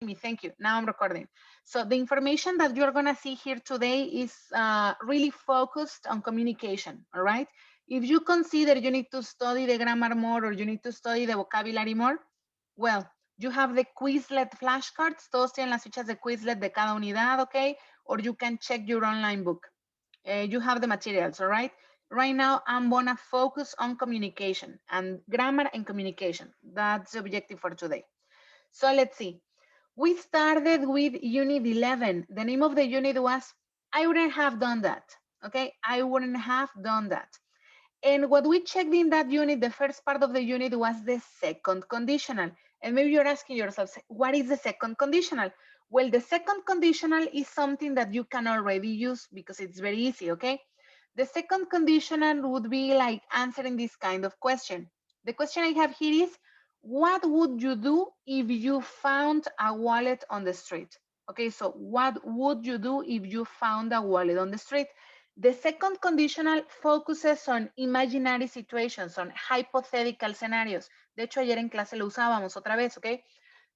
me. Thank you. Now I'm recording. So the information that you're going to see here today is really focused on communication, all right? If you consider you need to study the grammar more or you need to study the vocabulary more, well, you have the Quizlet flashcards. Todos tienen las fichas de Quizlet de cada unidad, okay? Or you can check your online book. You have the materials, all right? Right now, I'm gonna focus on communication and grammar and communication. That's the objective for today. So let's see. We started with unit 11. The name of the unit was, I wouldn't have done that, okay? I wouldn't have done that. And what we checked in that unit, the first part of the unit was the second conditional. And maybe you're asking yourself, what is the second conditional? Well, the second conditional is something that you can already use because it's very easy, okay? The second conditional would be like answering this kind of question. The question I have here is, what would you do if you found a wallet on the street? Okay, so what would you do if you found a wallet on the street? The second conditional focuses on imaginary situations, on hypothetical scenarios. De hecho, ayer en clase lo usábamos otra vez, okay?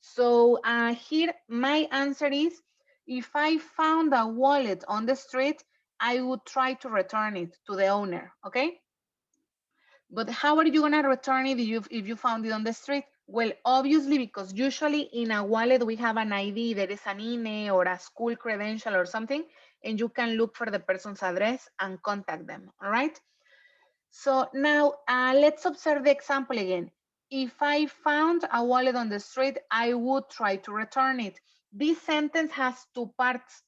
So here my answer is, if I found a wallet on the street, I would try to return it to the owner, okay? But how are you gonna return it if you found it on the street? Well, obviously, because usually in a wallet we have an ID, there is an INE or a school credential or something, and you can look for the person's address and contact them, all right? So now let's observe the example again. If I found a wallet on the street, I would try to return it. This sentence has two parts.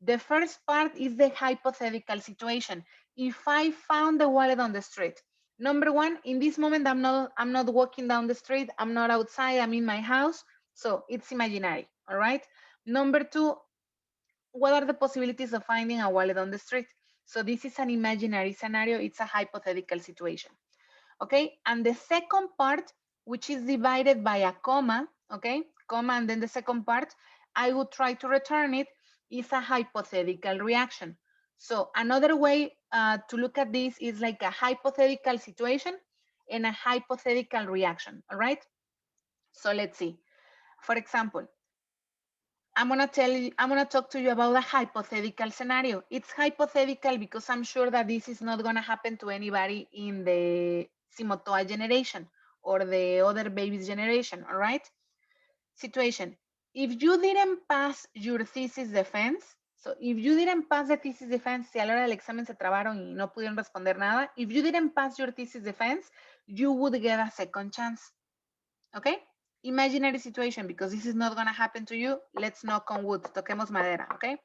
The first part is the hypothetical situation. If I found the wallet on the street, number one, in this moment, I'm not walking down the street. I'm not outside. I'm in my house. So it's imaginary. All right. Number two, what are the possibilities of finding a wallet on the street? So this is an imaginary scenario. It's a hypothetical situation. Okay. And the second part, which is divided by a comma, okay, comma, and then the second part, I would try to return it, is a hypothetical reaction. So another way to look at this is like a hypothetical situation and a hypothetical reaction, all right? So let's see. For example, I'm gonna talk to you about a hypothetical scenario. It's hypothetical because I'm sure that this is not gonna happen to anybody in the Simotoa generation or the other babies generation, all right? Situation. If you didn't pass your thesis defense, so if you didn't pass the thesis defense, si a la hora del examen se trabaron y no pudieron responder nada, if you didn't pass your thesis defense, you would get a second chance, okay? Imaginary situation, because this is not gonna happen to you. Let's knock on wood, toquemos madera, okay?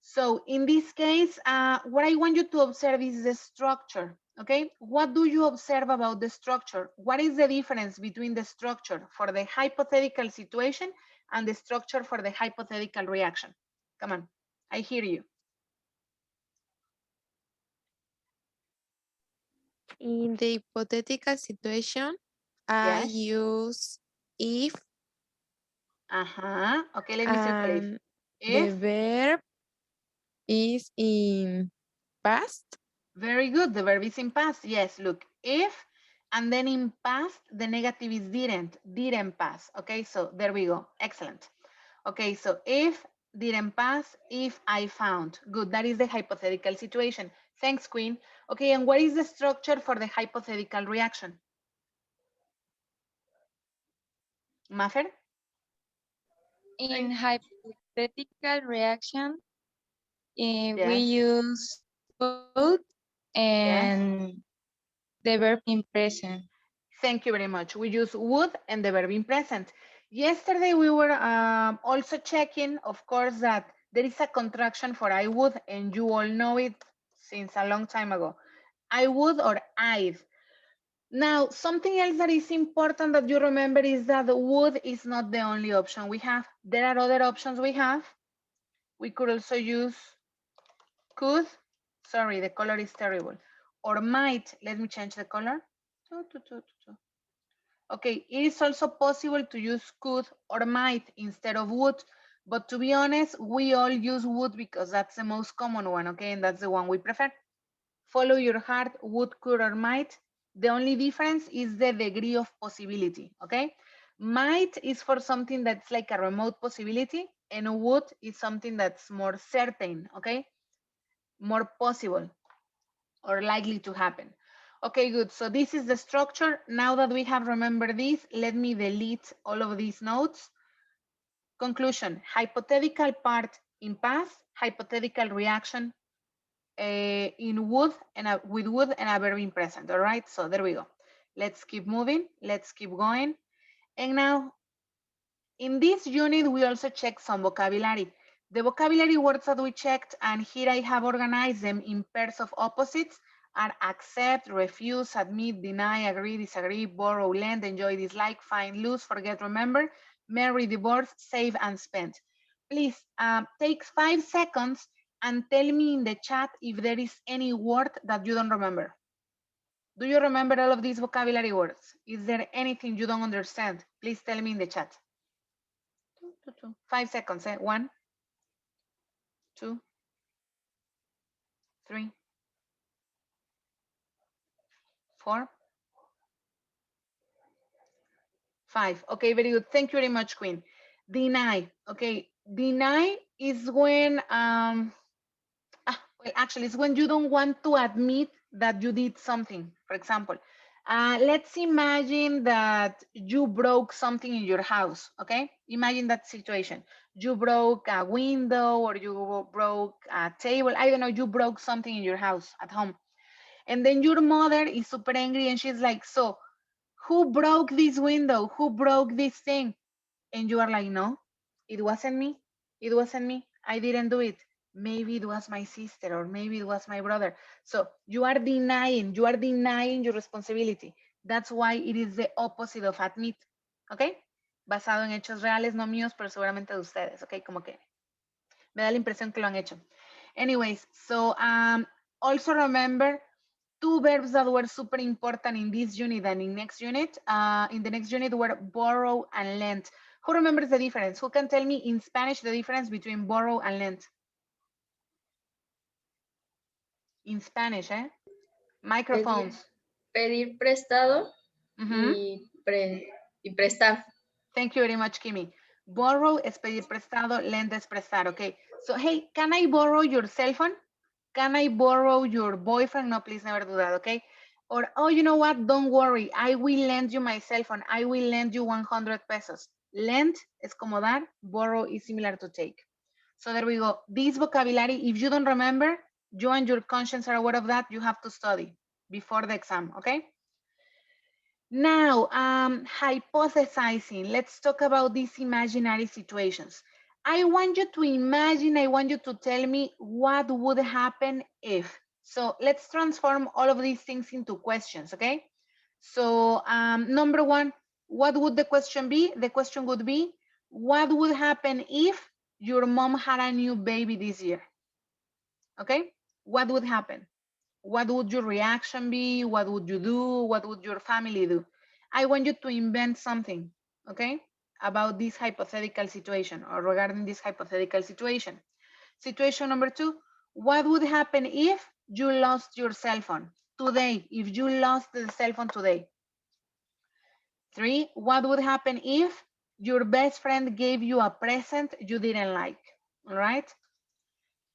So in this case, what I want you to observe is the structure, okay? What do you observe about the structure? What is the difference between the structure for the hypothetical situation and the structure for the hypothetical reaction? Come on, I hear you. In the hypothetical situation, I Yes. use if Okay, let me circle if. and the If, verb is in past. very good, the verb is in past. Yes, look, if, and then in past, the negative is didn't pass. Okay, so there we go, excellent. Okay, so if didn't pass, if I found. Good, that is the hypothetical situation. Thanks, Queen. Okay, and what is the structure for the hypothetical reaction? Maffer? In hypothetical reaction, we Yes, use would yes. and the verb in present. Thank you very much. We use would and the verb in present. Yesterday, we were also checking, of course, that there is a contraction for I would, and you all know it since a long time ago. I would or I'd. Now, something else that is important that you remember is that would is not the only option we have. There are other options we have. We could also use could. Sorry, the color is terrible. Or might. Let me change the color. Okay, it is also possible to use could or might instead of would. But to be honest, we all use would because that's the most common one, okay? And that's the one we prefer. Follow your heart, would, could, or might. The only difference is the degree of possibility, okay? Might is for something that's like a remote possibility, and would is something that's more certain, okay? More possible or likely to happen. Okay, good. So this is the structure. Now that we have remembered this, let me delete all of these notes. Conclusion, hypothetical part in past, hypothetical reaction in would and with would and a verb in present. All right, so there we go. Let's keep moving. Let's keep going. And now in this unit, we also check some vocabulary. The vocabulary words that we checked, and here I have organized them in pairs of opposites, are accept, refuse, admit, deny, agree, disagree, borrow, lend, enjoy, dislike, find, lose, forget, remember, marry, divorce, save, and spend. Please take 5 seconds and tell me in the chat if there is any word that you don't remember. Do you remember all of these vocabulary words? Is there anything you don't understand? Please tell me in the chat. 5 seconds, eh? 1, 2, 3, 4, 5. Okay, very good. Thank you very much, Queen. Deny. Okay, deny is when well, actually, it's when you don't want to admit that you did something. For example, let's imagine that you broke something in your house. Okay, imagine that situation. You broke a window or you broke a table. I don't know. You broke something in your house at home, and then your mother is super angry and she's like, "So, who broke this window? Who broke this thing?" And you are like, no, it wasn't me. It wasn't me. I didn't do it. Maybe it was my sister or maybe it was my brother. So you are denying your responsibility. That's why it is the opposite of admit. ¿Ok? Basado en hechos reales, no míos, pero seguramente de ustedes. ¿Ok? Como que me da la impresión que lo han hecho. Anyways, so also remember two verbs that were super important in this unit and in next unit. In the next unit were borrow and lend. Who remembers the difference? Who can tell me in Spanish the difference between borrow and lend? In Spanish, eh? Pedir, Microphones. pedir prestado Mhm. y prestar. Thank you very much, Kimi. Borrow es pedir prestado, lend es prestar, okay? So, hey, can I borrow your cell phone? Can I borrow your boyfriend? No, please never do that, okay? Or, oh, you know what? Don't worry. I will lend you my cell phone. I will lend you 100 pesos. Lend es como dar. Borrow is similar to take. So there we go. This vocabulary, if you don't remember, you and your conscience are aware of that, you have to study before the exam, okay? Now, hypothesizing. Let's talk about these imaginary situations. I want you to imagine, I want you to tell me what would happen if. So let's transform all of these things into questions, okay? So number one, what would the question be? The question would be, what would happen if your mom had a new baby this year? Okay, what would happen? What would your reaction be? What would you do? What would your family do? I want you to invent something, okay, about this hypothetical situation or regarding this hypothetical situation. Situation number two, what would happen if you lost your cell phone today? If you lost the cell phone today. Three, what would happen if your best friend gave you a present you didn't like? All right.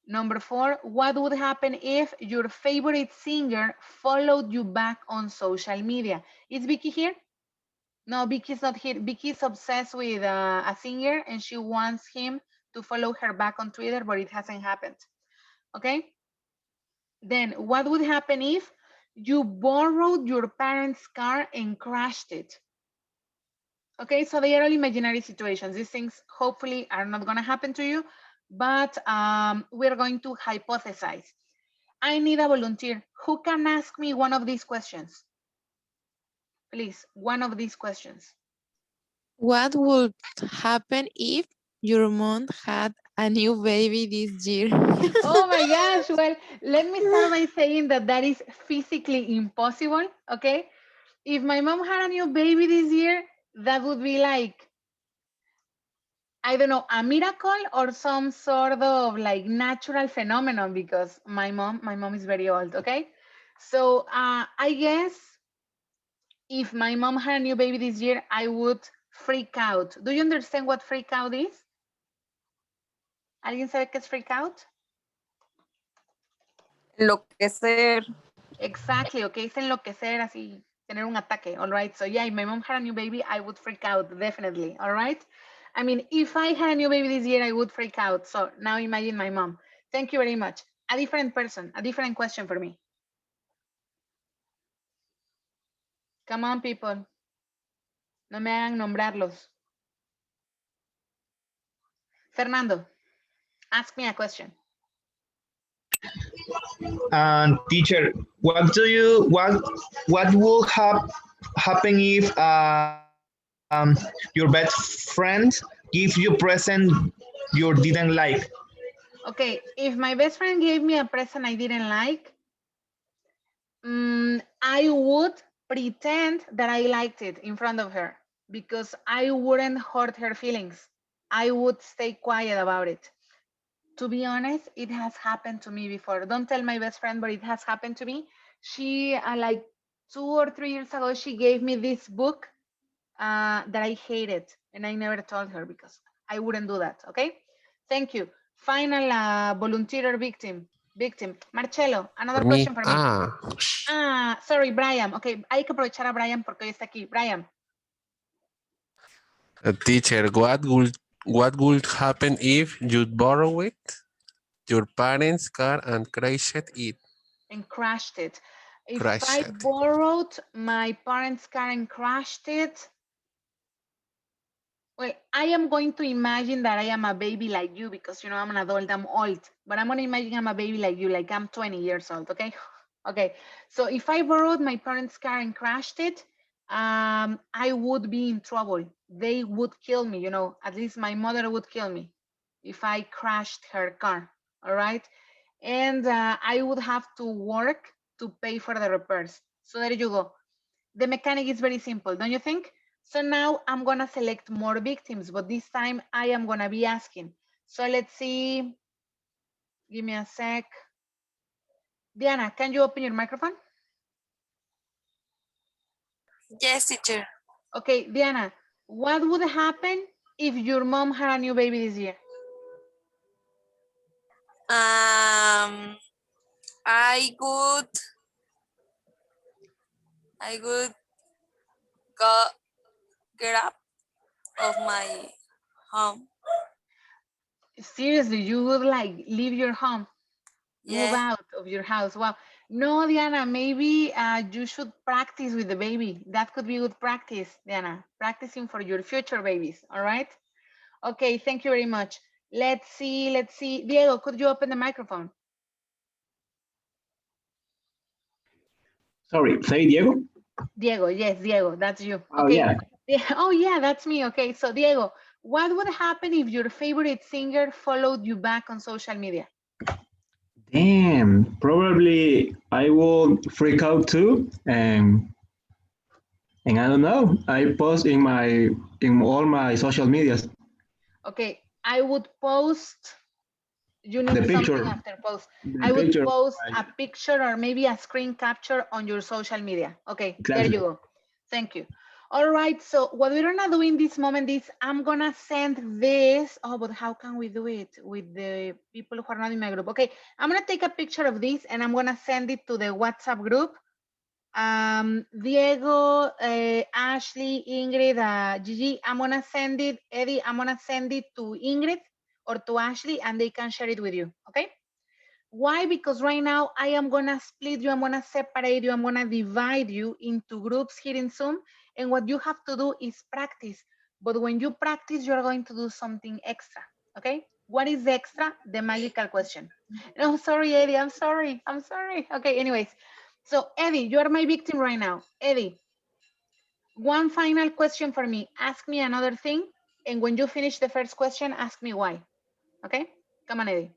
Number four, what would happen if your favorite singer followed you back on social media? Is Vicky here? No, Vicky's not here. Vicky's obsessed with a singer and she wants him to follow her back on Twitter, but it hasn't happened. Okay? Then what would happen if you borrowed your parents' car and crashed it? Okay, so they are all imaginary situations. These things hopefully are not going to happen to you, but we're going to hypothesize. I need a volunteer. Who can ask me one of these questions? Please, one of these questions. What would happen if your mom had a new baby this year? Oh my gosh, well, let me start by saying that that is physically impossible, okay? If my mom had a new baby this year, that would be like, I don't know, a miracle or some sort of like natural phenomenon because my mom is very old, okay? So I guess if my mom had a new baby this year, I would freak out. Do you understand what freak out is? ¿Alguien sabe qué es freak out? Enloquecer. Exactly, okay, es enloquecer, así, tener un ataque, all right? So yeah, if my mom had a new baby, I would freak out, definitely, all right? I mean, if I had a new baby this year, I would freak out. So now imagine my mom. Thank you very much. A different person, a different question for me. Come on, people. No me hagan nombrarlos. Fernando, ask me a question. And teacher, what will happen if your best friend gives you present you didn't like? Okay, if my best friend gave me a present I didn't like, I would pretend that I liked it in front of her because I wouldn't hurt her feelings. I would stay quiet about it. To be honest, it has happened to me before. Don't tell my best friend, but it has happened to me. She, like 2 or 3 years ago, she gave me this book that I hated, and I never told her because I wouldn't do that. Okay, thank you. Final volunteer victim. Marcelo, another question for me. Sorry, Brian. Okay, hay que aprovechar a Brian porque hoy está aquí. Brian. Teacher, what would happen if you borrowed your parents' car and crashed it? And crashed it. If Crashed I it. borrowed my parents' car and crashed it, well, I am going to imagine that I am a baby like you because, you know, I'm an adult, I'm old. But I'm going to imagine I'm a baby like you, like I'm 20 years old, okay? Okay, so if I borrowed my parents' car and crashed it, I would be in trouble. They would kill me, you know, at least my mother would kill me if I crashed her car, all right? And I would have to work to pay for the repairs. So there you go. The mechanic is very simple, don't you think? So now I'm gonna select more victims, but this time I am gonna be asking. So let's see, give me a sec. Diana, can you open your microphone? Yes, teacher. Okay, Diana, what would happen if your mom had a new baby this year? I would get up of my home. Seriously, you would like leave your home, move Yeah. out of your house. Wow. No, Diana, maybe you should practice with the baby. That could be good practice, Diana, practicing for your future babies, all right? Okay, thank you very much. Let's see. Diego, could you open the microphone? Sorry, say Diego. Diego, yes, Diego, that's you. Oh Okay. yeah. Oh yeah, that's me. Okay, so Diego, what would happen if your favorite singer followed you back on social media? Damn. Probably I will freak out too, and I don't know. I post in all my social medias Okay, I would post, you the need something picture, after post. the I would picture. post a Like, picture or maybe a screen capture on your social media. Okay, there exactly. you go. Thank you. All right, so what we're gonna do in this moment is I'm gonna send this. Oh, but how can we do it with the people who are not in my group? Okay, I'm gonna take a picture of this and I'm gonna send it to the WhatsApp group. Diego, Ashley, Ingrid, Gigi, I'm gonna send it, Eddie, I'm gonna send it to Ingrid or to Ashley and they can share it with you, okay? Why? Because right now I am gonna split you, I'm gonna separate you, I'm gonna divide you into groups here in Zoom. And what you have to do is practice. But when you practice, you're going to do something extra, okay? What is the extra? The magical question. No, sorry, Eddie, I'm sorry. Okay, anyways. So Eddie, you are my victim right now. Eddie, one final question for me. Ask me another thing. And when you finish the first question, ask me why, okay? Come on, Eddie.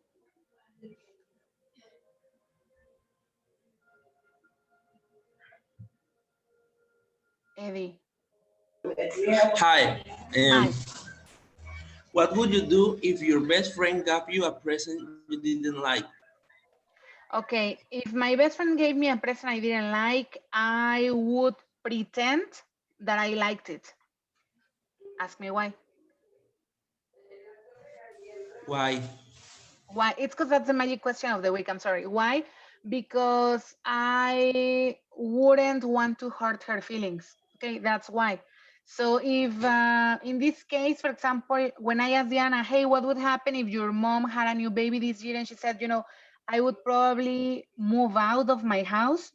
Eddie. Hi. Hi. What would you do if your best friend gave you a present you didn't like? Okay, if my best friend gave me a present I didn't like, I would pretend that I liked it. Ask me why. Why? Why? It's because that's the magic question of the week. I'm sorry. Why? Because I wouldn't want to hurt her feelings. Okay, that's why. So if in this case, for example, when I asked Diana, hey, what would happen if your mom had a new baby this year? And she said, I would probably move out of my house.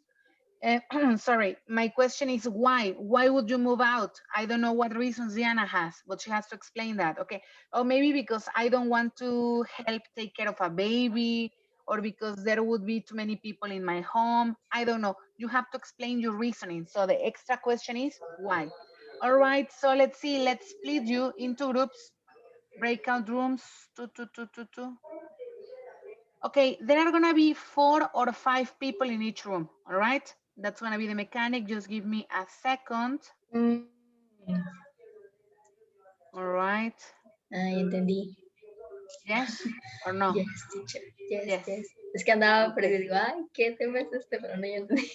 Sorry, my question is why? Why would you move out? I don't know what reasons Diana has, but she has to explain that. Okay. Or maybe because I don't want to help take care of a baby, or because there would be too many people in my home. I don't know. You have to explain your reasoning. So the extra question is why? All right. So let's see. Let's split you into groups, breakout rooms, two. Okay, there are gonna be 4 or 5 people in each room, all right? That's gonna be the mechanic, just give me a second. Mm, All right, entendí. yes or no? Yes, teacher. Yes, Yes. yes. Es que andaba Okay. perdido. Digo, ay, ¿qué tema es este? Pero no, ya entendí.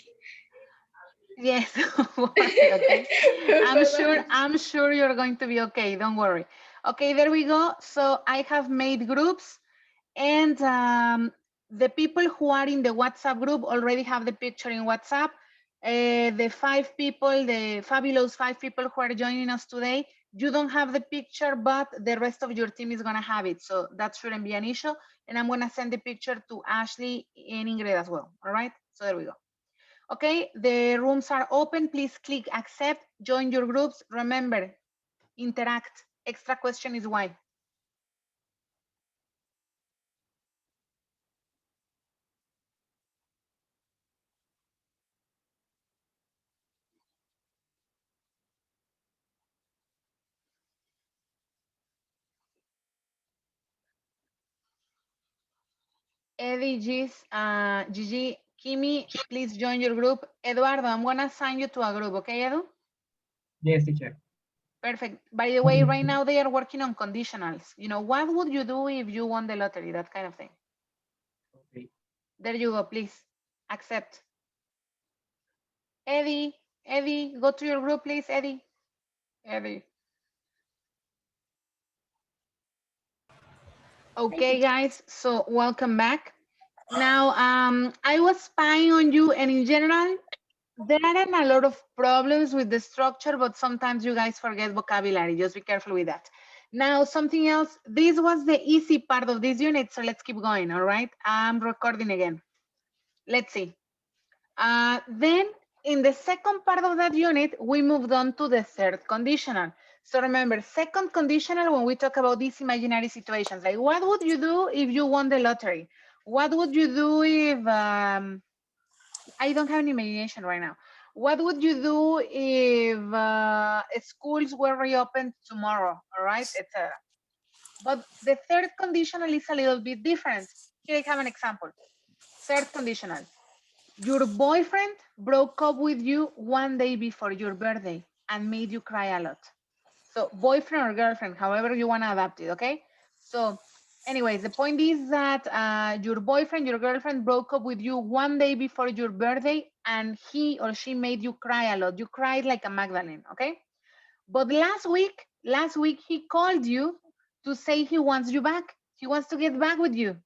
Yes, don't worry, okay? Perdón. I'm sure you're going to be okay, don't worry. Okay, there we go. So I have made groups, and the people who are in the WhatsApp group already have the picture in WhatsApp. The 5 people, the fabulous 5 people who are joining us today, you don't have the picture, but the rest of your team is gonna have it. So that shouldn't be an issue. And I'm gonna send the picture to Ashley and Ingrid as well, all right? So there we go. Okay, the rooms are open. Please click accept, join your groups. Remember, interact. Extra question is why. Eddie, Gigi, Kimi, please join your group. Eduardo, I'm gonna assign you to a group, okay, Edu? Yes, teacher. Perfect. By the way, right now they are working on conditionals. What would you do if you won the lottery? That kind of thing. Okay. There you go, please. Accept. Eddie, go to your group, please, Eddie. Eddie. Okay, guys, so welcome back. Now, I was spying on you, and in general, there aren't a lot of problems with the structure, but sometimes you guys forget vocabulary. Just be careful with that. Now, something else. This was the easy part of this unit, so let's keep going, all right? I'm recording again. Let's see. Then, in the second part of that unit, we moved on to the third conditional. So remember, second conditional when we talk about these imaginary situations, like what would you do if you won the lottery? What would you do if, I don't have an imagination right now. What would you do if schools were reopened tomorrow, all right, etc. But the third conditional is a little bit different. Here I have an example. Third conditional. Your boyfriend broke up with you one day before your birthday and made you cry a lot. So boyfriend or girlfriend, however you want to adapt it, okay? So anyways, the point is that your boyfriend, your girlfriend broke up with you one day before your birthday and he or she made you cry a lot. You cried like a Magdalene, okay? But last week he called you to say he wants you back. He wants to get back with you.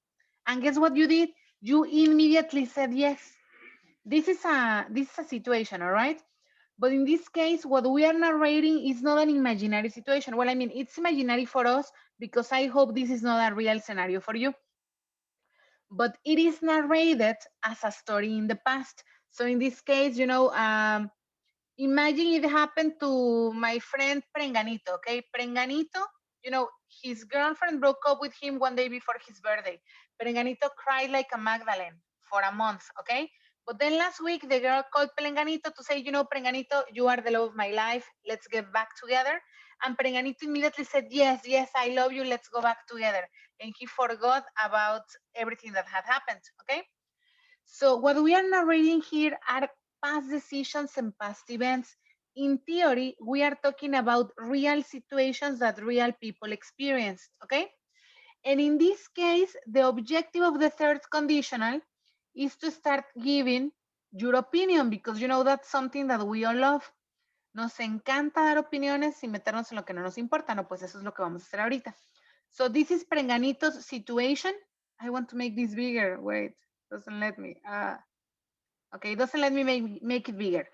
And guess what you did? You immediately said yes. This is a situation, all right? But in this case, what we are narrating is not an imaginary situation. Well, I mean, it's imaginary for us because I hope this is not a real scenario for you. But it is narrated as a story in the past. So in this case, imagine it happened to my friend Prenganito, okay? Prenganito, his girlfriend broke up with him one day before his birthday. Prenganito cried like a Magdalene for a month, okay? But then last week, the girl called Prenganito to say, Prenganito, you are the love of my life. Let's get back together. And Prenganito immediately said, yes, I love you. Let's go back together. And he forgot about everything that had happened, okay? So what we are narrating here are past decisions and past events. In theory, we are talking about real situations that real people experienced, okay? And in this case, the objective of the third conditional is to start giving your opinion because that's something that we all love. Nos encanta dar opiniones sin meternos en lo que no nos importa, no, pues eso es lo que vamos a hacer ahorita. So this is Prenganito's situation. I want to make this bigger. Wait, doesn't let me. Okay, doesn't let me make it bigger.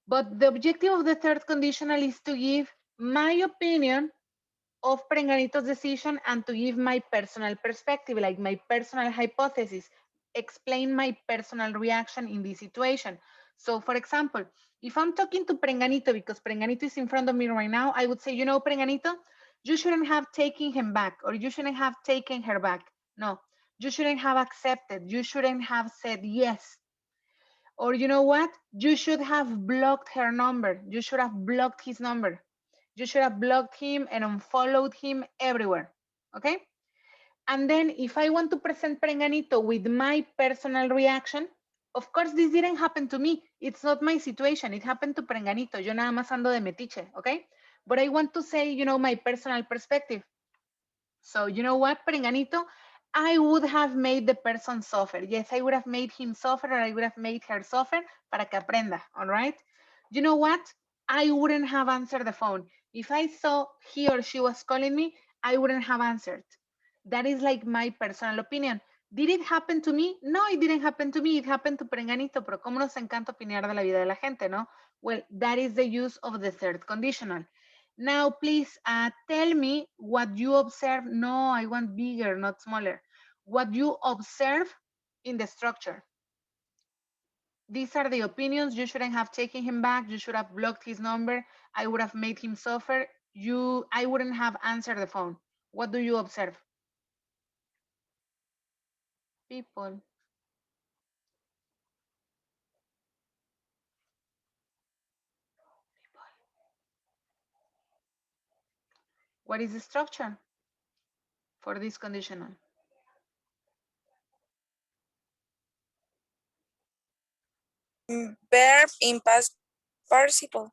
But the objective of the third conditional is to give my opinion of Prenganito's decision and to give my personal perspective, like my personal hypothesis, explain my personal reaction in this situation. So for example, if I'm talking to Prenganito because Prenganito is in front of me right now, I would say, you know, Prenganito, you shouldn't have taken him back or you shouldn't have taken her back. No, you shouldn't have accepted. You shouldn't have said yes. Or you know what? You should have blocked her number. You should have blocked his number. You should have blocked him and unfollowed him everywhere. Okay? And then if I want to present Prenganito with my personal reaction, of course, this didn't happen to me. It's not my situation. It happened to Prenganito. Yo nada más ando de metiche, okay? But I want to say, you know, my personal perspective. So you know what, Prenganito? I would have made the person suffer. Yes, I would have made him suffer or I would have made her suffer para que aprenda, all right? You know what? I wouldn't have answered the phone. If I saw he or she was calling me, I wouldn't have answered. That is like my personal opinion. Did it happen to me? No, it didn't happen to me. It happened to Prenganito, pero cómo nos encanta opinar de la vida de la gente, ¿no? Well, that is the use of the third conditional. Now, please tell me what you observe. No, I want bigger, not smaller. What you observe in the structure. These are the opinions. You shouldn't have taken him back. You should have blocked his number. I would have made him suffer. I wouldn't have answered the phone. What do you observe? People. What is the structure for this conditional? Verb in past participle.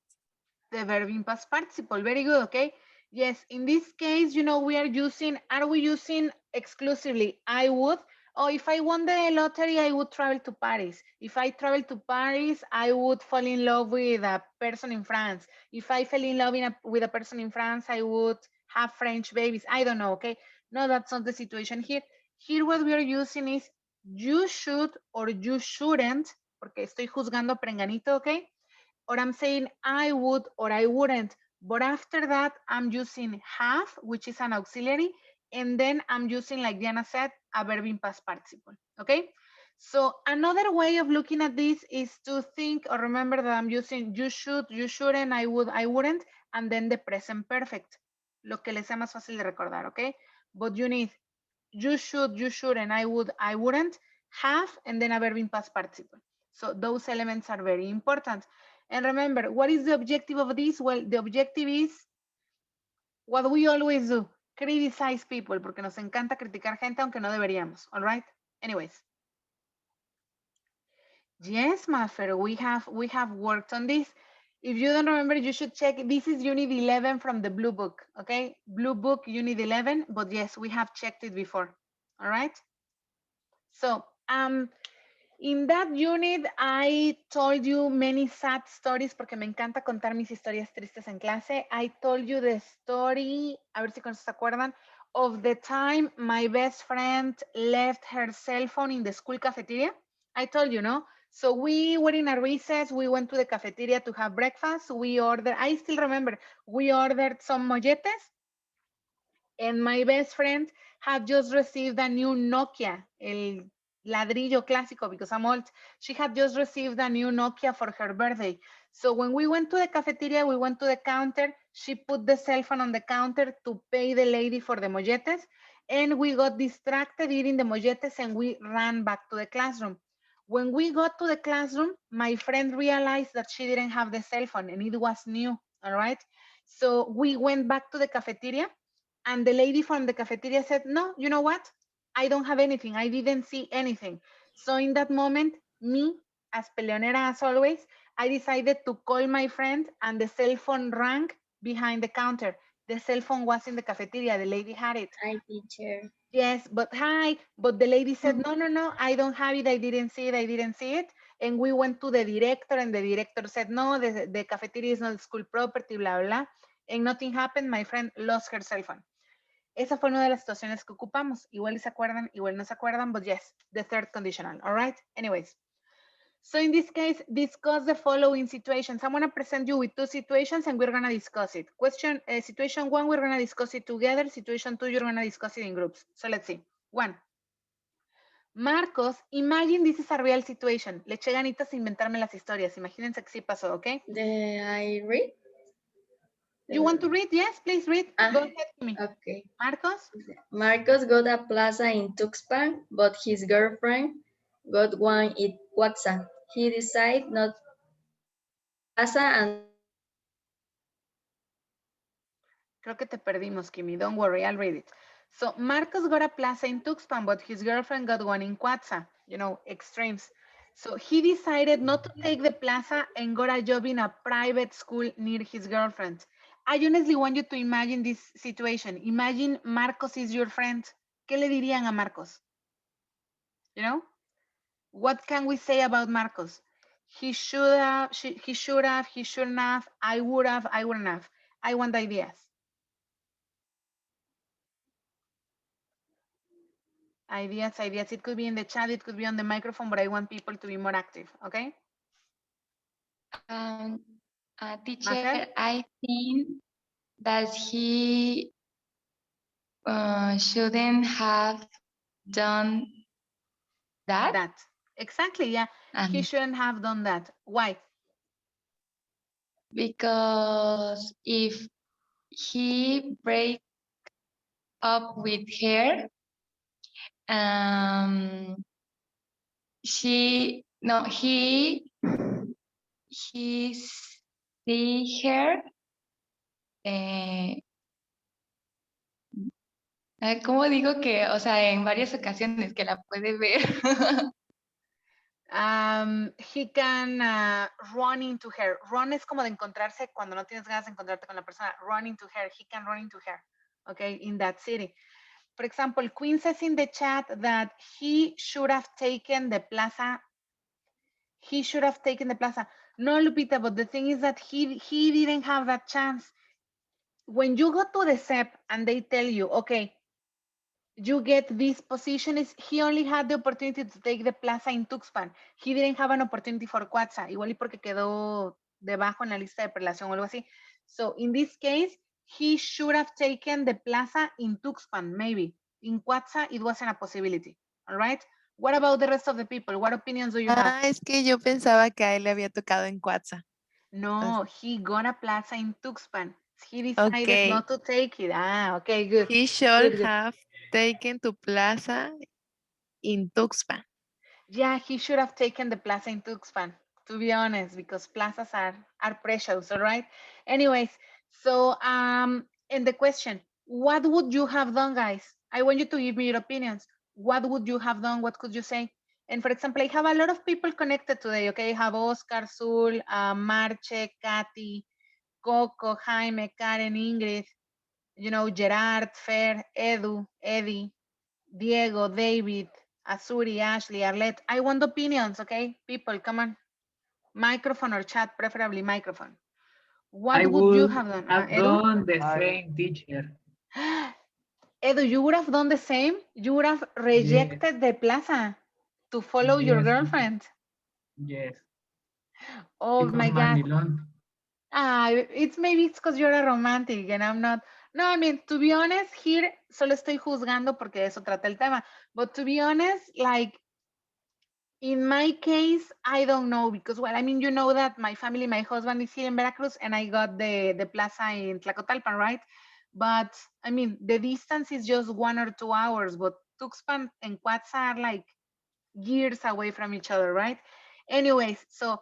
The verb in past participle. Very good, okay? Yes, in this case, you know, are we using exclusively I would? Oh, if I won the lottery, I would travel to Paris. If I travel to Paris, I would fall in love with a person in France. If I fell in love with a person in France, I would have French babies. I don't know, okay? No, that's not the situation here. Here what we are using is you should or you shouldn't, porque estoy juzgando a Prenganito, okay? Or I'm saying I would or I wouldn't. But after that, I'm using have, which is an auxiliary. And then I'm using, like Diana said, a verb in past participle. Okay? So another way of looking at this is to think or remember that I'm using you should, you shouldn't, I would, I wouldn't, and then the present perfect. Lo que les sea más fácil de recordar, okay? But you need you should, you shouldn't, I would, I wouldn't, have, and then a verb in past participle. So those elements are very important. And remember, what is the objective of this? Well, the objective is what we always do, criticize people, porque nos encanta criticar gente, aunque no deberíamos, all right? Anyways. Yes, Maffer, we have worked on this. If you don't remember, you should check. This is Unit 11 from the Blue Book, okay? Blue Book, Unit 11, but yes, we have checked it before, all right? So, in that unit, I told you many sad stories porque me encanta contar mis historias tristes en clase. I told you the story, a ver si con eso se acuerdan, of the time my best friend left her cell phone in the school cafeteria. I told you, no? So we were in a recess. We went to the cafeteria to have breakfast. We ordered, I still remember, we ordered some molletes. And my best friend had just received a new Nokia, el ladrillo clásico, because I'm old. She had just received a new Nokia for her birthday. So when we went to the cafeteria, we went to the counter. She put the cell phone on the counter to pay the lady for the molletes. And we got distracted eating the molletes and we ran back to the classroom. When we got to the classroom, my friend realized that she didn't have the cell phone and it was new, all right? So we went back to the cafeteria and the lady from the cafeteria said, no, you know what? I don't have anything. I didn't see anything. So in that moment, me, as peleonera as always, I decided to call my friend and the cell phone rang behind the counter. The cell phone was in the cafeteria. The lady had it. Hi, teacher. Yes, but hi. But the lady said, no, I don't have it. I didn't see it. And we went to the director and the director said, no, the cafeteria is not school property, blah, blah, blah. And nothing happened. My friend lost her cell phone. Esa fue una de las situaciones que ocupamos. Igual se acuerdan, igual no se acuerdan, but yes, the third conditional, all right? Anyways. So in this case, discuss the following situations. I'm gonna present you with two situations and we're gonna discuss it. Situation one, we're gonna discuss it together. Situation two, you're gonna discuss it in groups. So let's see. One. Marcos, imagine this is a real situation. Le eché ganitas a inventarme las historias. Imagínense que sí pasó, okay? I read? You want to read? Yes, please read. Go ahead, Kimi. Okay. Marcos? Marcos got a plaza in Tuxpan, but his girlfriend got one in Cuaxa. He decided not plaza and Creo que te perdimos, Kimi. Don't worry, I'll read it. So Marcos got a plaza in Tuxpan, but his girlfriend got one in Cuatza. You know, extremes. So he decided not to take the plaza and got a job in a private school near his girlfriend. I honestly want you to imagine this situation. Imagine Marcos is your friend. ¿Qué le dirían a Marcos? You know? What can we say about Marcos? He should have, he should have, he shouldn't have, I would have, I wouldn't have. I want ideas. Ideas. It could be in the chat, it could be on the microphone, but I want people to be more active, okay? Teacher, Mafer? I think that he shouldn't have done that. That. Exactly, yeah. He shouldn't have done that. Why? Because if he break up with her, he see her. ¿Cómo digo que, o sea, en varias ocasiones que la puede ver? He can run into her. Run es como de encontrarse cuando no tienes ganas de encontrarte con la persona. Run into her. He can run into her, okay, in that city. For example, Queen says in the chat that he should have taken the plaza. He should have taken the plaza. No, Lupita, but the thing is that he didn't have that chance. When you go to the SEP and they tell you, okay, you get this position, is he only had the opportunity to take the plaza in Tuxpan. He didn't have an opportunity for Cuatza, igual y porque quedó debajo en la lista de prelación o algo así. So in this case, he should have taken the plaza in Tuxpan, maybe. In Cuatza, it wasn't a possibility, all right? What about the rest of the people? What opinions do you have? Es que yo pensaba que a él le había tocado en Cuatza. No, he got a plaza in Tuxpan. He decided not to take it. Okay, good. He should Good. have taken to plaza in Tuxpan. Yeah, he should have taken the plaza in Tuxpan, to be honest, because plazas are precious, all right? Anyways, so and the question, what would you have done, guys? I want you to give me your opinions. What would you have done? What could you say? And for example, I have a lot of people connected today, okay? I have Oscar, Zul, Marche, Katy, Coco, Jaime, Karen, Ingrid, you know, Gerard, Fer, Edu, Eddie, Diego, David, Azuri, Ashley, Arlette. I want opinions, okay? People, come on. Microphone or chat, preferably microphone. What would you have done? I've done the same, teacher. Edu, you would have done the same? You would have rejected the plaza to follow your girlfriend? Yes. Oh Because my God. Manilon. It's because you're a romantic and I'm not. No, I mean, to be honest, here solo estoy juzgando porque de eso trata el tema. But to be honest, like, in my case, I don't know because, well, I mean, you know that my family, my husband is here in Veracruz and I got the plaza in Tlacotalpan, right? But I mean, the distance is just 1 or 2 hours, but Tuxpan and Cuatza are like years away from each other, right? Anyways, so,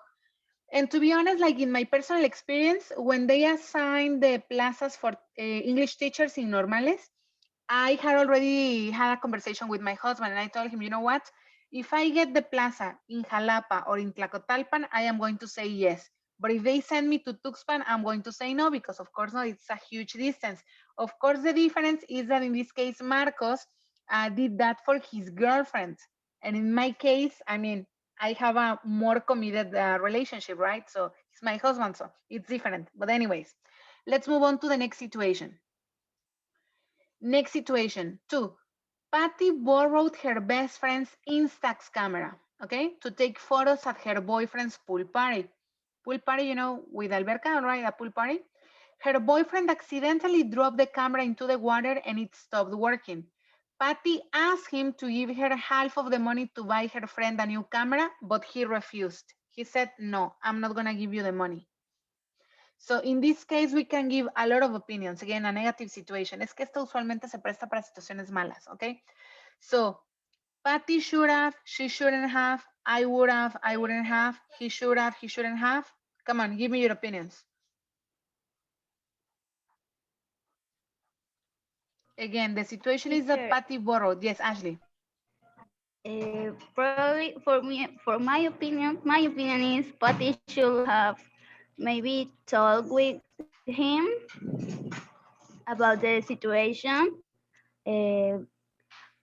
and to be honest, like in my personal experience, when they assign the plazas for English teachers in Normales, I had already had a conversation with my husband and I told him, you know what? If I get the plaza in Jalapa or in Tlacotalpan, I am going to say yes. But if they send me to Tuxpan, I'm going to say no, because of course, no, it's a huge distance. Of course, the difference is that in this case, Marcos did that for his girlfriend. And in my case, I mean, I have a more committed relationship, right? So he's my husband, so it's different. But anyways, let's move on to the next situation. Next situation, 2. Patty borrowed her best friend's Instax camera, okay, to take photos at her boyfriend's pool party. Pool party, you know, with alberca, right? A pool party. Her boyfriend accidentally dropped the camera into the water and it stopped working. Patty asked him to give her half of the money to buy her friend a new camera, but he refused. He said, no, I'm not going to give you the money. So in this case, we can give a lot of opinions. Again, a negative situation. Es que esto usualmente se presta para situaciones malas, okay? So, Patty should have, she shouldn't have, I would have, I wouldn't have, he should have, he shouldn't have. Come on, give me your opinions. Again, the situation is that Patty borrowed. Yes, Ashley. Probably for my opinion is Patty should have maybe talked with him about the situation.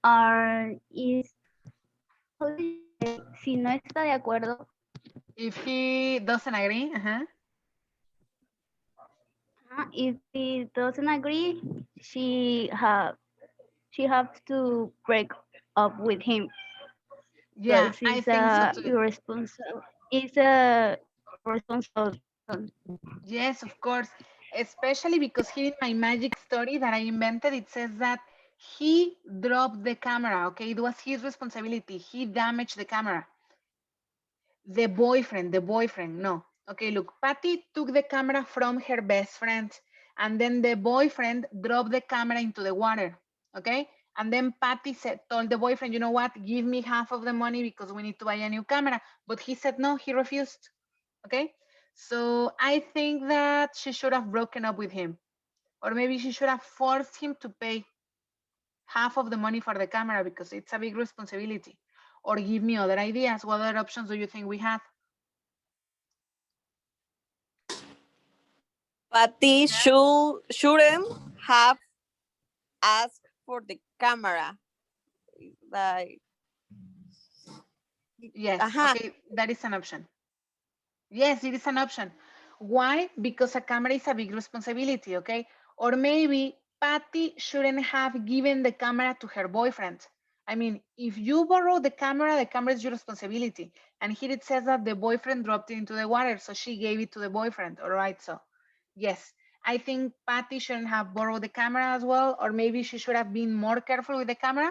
Or is si no está de acuerdo. If he doesn't agree, If he doesn't agree, she has to break up with him. Yeah, I think so too. Irresponsible. It's a irresponsible. Yes, of course. Especially because here in my magic story that I invented, it says that he dropped the camera, okay? It was his responsibility. He damaged the camera. The boyfriend, no. Okay, look, Patty took the camera from her best friend, and then the boyfriend dropped the camera into the water, okay? And then Patty told the boyfriend, you know what, give me half of the money because we need to buy a new camera. But he said no, he refused, okay? So I think that she should have broken up with him. Or maybe she should have forced him to pay half of the money for the camera because it's a big responsibility. Or give me other ideas. What other options do you think we have? Patty shouldn't have asked for the camera. Like, yes, okay, that is an option. Yes, it is an option. Why? Because a camera is a big responsibility, okay? Or maybe Patty shouldn't have given the camera to her boyfriend. I mean, if you borrow the camera is your responsibility. And here it says that the boyfriend dropped it into the water, so she gave it to the boyfriend, all right? So, yes, I think Patty shouldn't have borrowed the camera as well, or maybe she should have been more careful with the camera,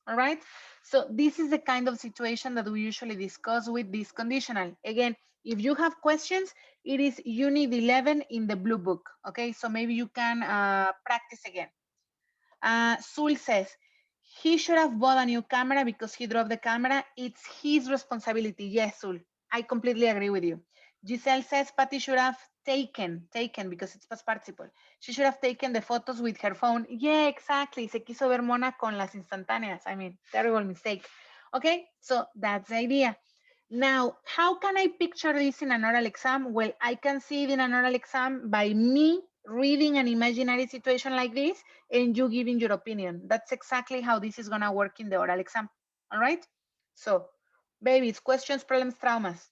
all right? So this is the kind of situation that we usually discuss with this conditional. Again, if you have questions, it is Unit 11 in the blue book, okay? So maybe you can practice again. Sul says, he should have bought a new camera because he dropped the camera. It's his responsibility. Yes, Sul, I completely agree with you. Giselle says Patty should have taken because it's past participle. She should have taken the photos with her phone. Yeah, exactly. Se quiso ver mona con las instantáneas. I mean, terrible mistake. Okay, so that's the idea. Now, how can I picture this in an oral exam? Well, I can see it in an oral exam by me reading an imaginary situation like this and you giving your opinion. That's exactly how this is gonna work in the oral exam, all right? So, babies, questions, problems, traumas.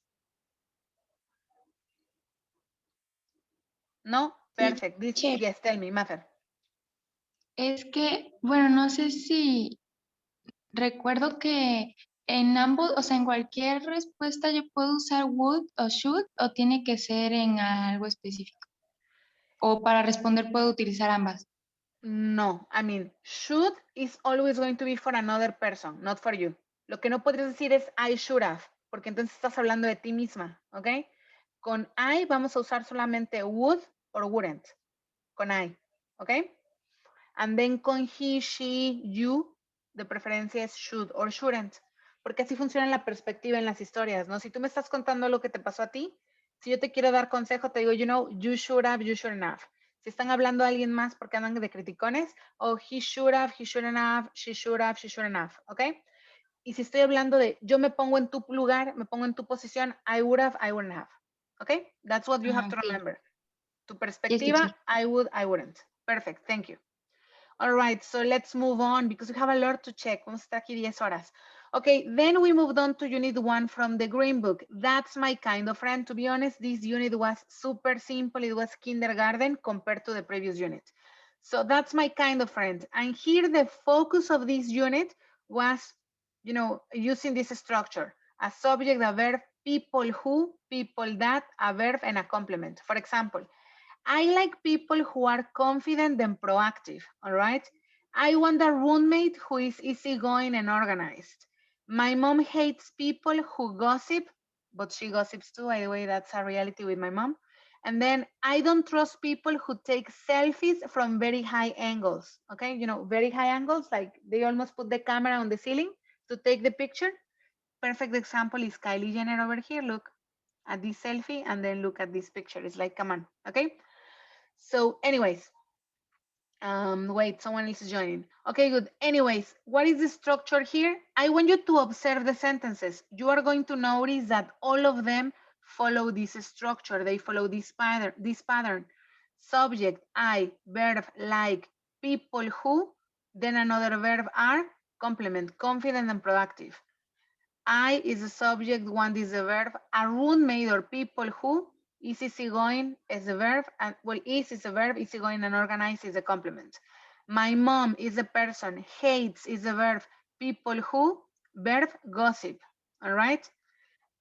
No? Perfect. This, yes, tell me, Mafer. Es que, bueno, no sé si recuerdo que en ambos, o sea, en cualquier respuesta yo puedo usar would o should o tiene que ser en algo específico. O para responder puedo utilizar ambas. No, I mean, should is always going to be for another person, not for you. Lo que no podrías decir es I should have, porque entonces estás hablando de ti misma, ¿ok? Con I vamos a usar solamente would or wouldn't. Con I, ¿ok? And then con he, she, you, de preferencia es should or shouldn't, porque así funciona la perspectiva en las historias, ¿no? Si tú me estás contando lo que te pasó a ti, si yo te quiero dar consejo, te digo, you know, you should have, you shouldn't have. Si están hablando a alguien más porque andan de criticones, o he should have, he shouldn't have, she shouldn't have, ¿ok? Y si estoy hablando de yo me pongo en tu lugar, me pongo en tu posición, I would have, I wouldn't have, ¿ok? That's what you have to remember. Tu perspectiva, I would, I wouldn't. Perfect, thank you. All right, so let's move on because we have a lot to check. Vamos a estar aquí 10 horas. Okay, then we moved on to unit 1 from the green book. That's my kind of friend. To be honest, this unit was super simple. It was kindergarten compared to the previous unit. So that's my kind of friend. And here the focus of this unit was, using this structure: a subject, a verb, people who, people that, a verb, and a complement. For example, I like people who are confident and proactive, all right? I want a roommate who is easygoing and organized. My mom hates people who gossip, but she gossips too. By the way, that's a reality with my mom. And then I don't trust people who take selfies from very high angles. Okay, very high angles, like they almost put the camera on the ceiling to take the picture. Perfect example is Kylie Jenner over here. Look at this selfie and then look at this picture. It's like, come on, okay? So anyways, wait, someone else is joining. Okay, good. Anyways, what is the structure here? I want you to observe the sentences. You are going to notice that all of them follow this structure. They follow this pattern. Subject, I, verb, like, people who, then another verb are, complement, confident and productive. I is the subject, want is the verb, a roommate or people who, is easygoing is the verb, and well, is a verb, easygoing and organized is the complement. My mom is the person, hates is the verb, people who, verb, gossip. All right.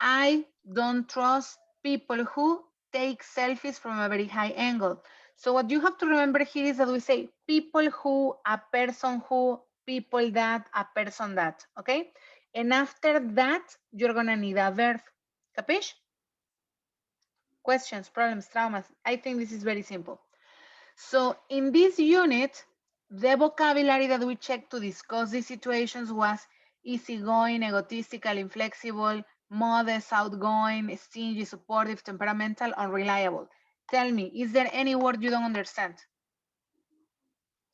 I don't trust people who take selfies from a very high angle. So what you have to remember here is that we say people who, a person who, people that, a person that, okay? And after that, you're gonna need a verb. Capish? Questions, problems, traumas. I think this is very simple. So in this unit, the vocabulary that we checked to discuss these situations was easygoing, egotistical, inflexible, modest, outgoing, stingy, supportive, temperamental, unreliable. Tell me, is there any word you don't understand?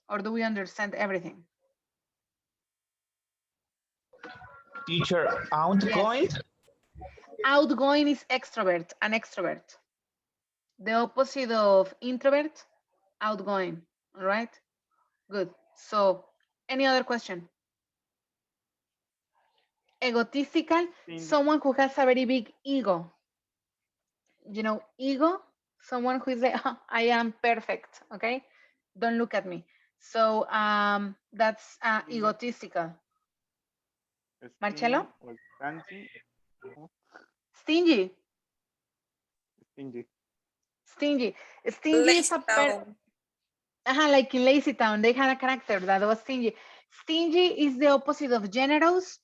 Or do we understand everything? Teacher, outgoing? Yes. Outgoing is extrovert, an extrovert. The opposite of introvert, outgoing. All right, good. So any other question? Egotistical, someone who has a very big ego. Ego, someone who is like, "Oh, I am perfect, okay? Don't look at me." So that's egotistical. Marcelo? Stingy. Stingy. Stingy is Lazy town. like in Lazy Town, they had a character that was stingy. Stingy is the opposite of generous,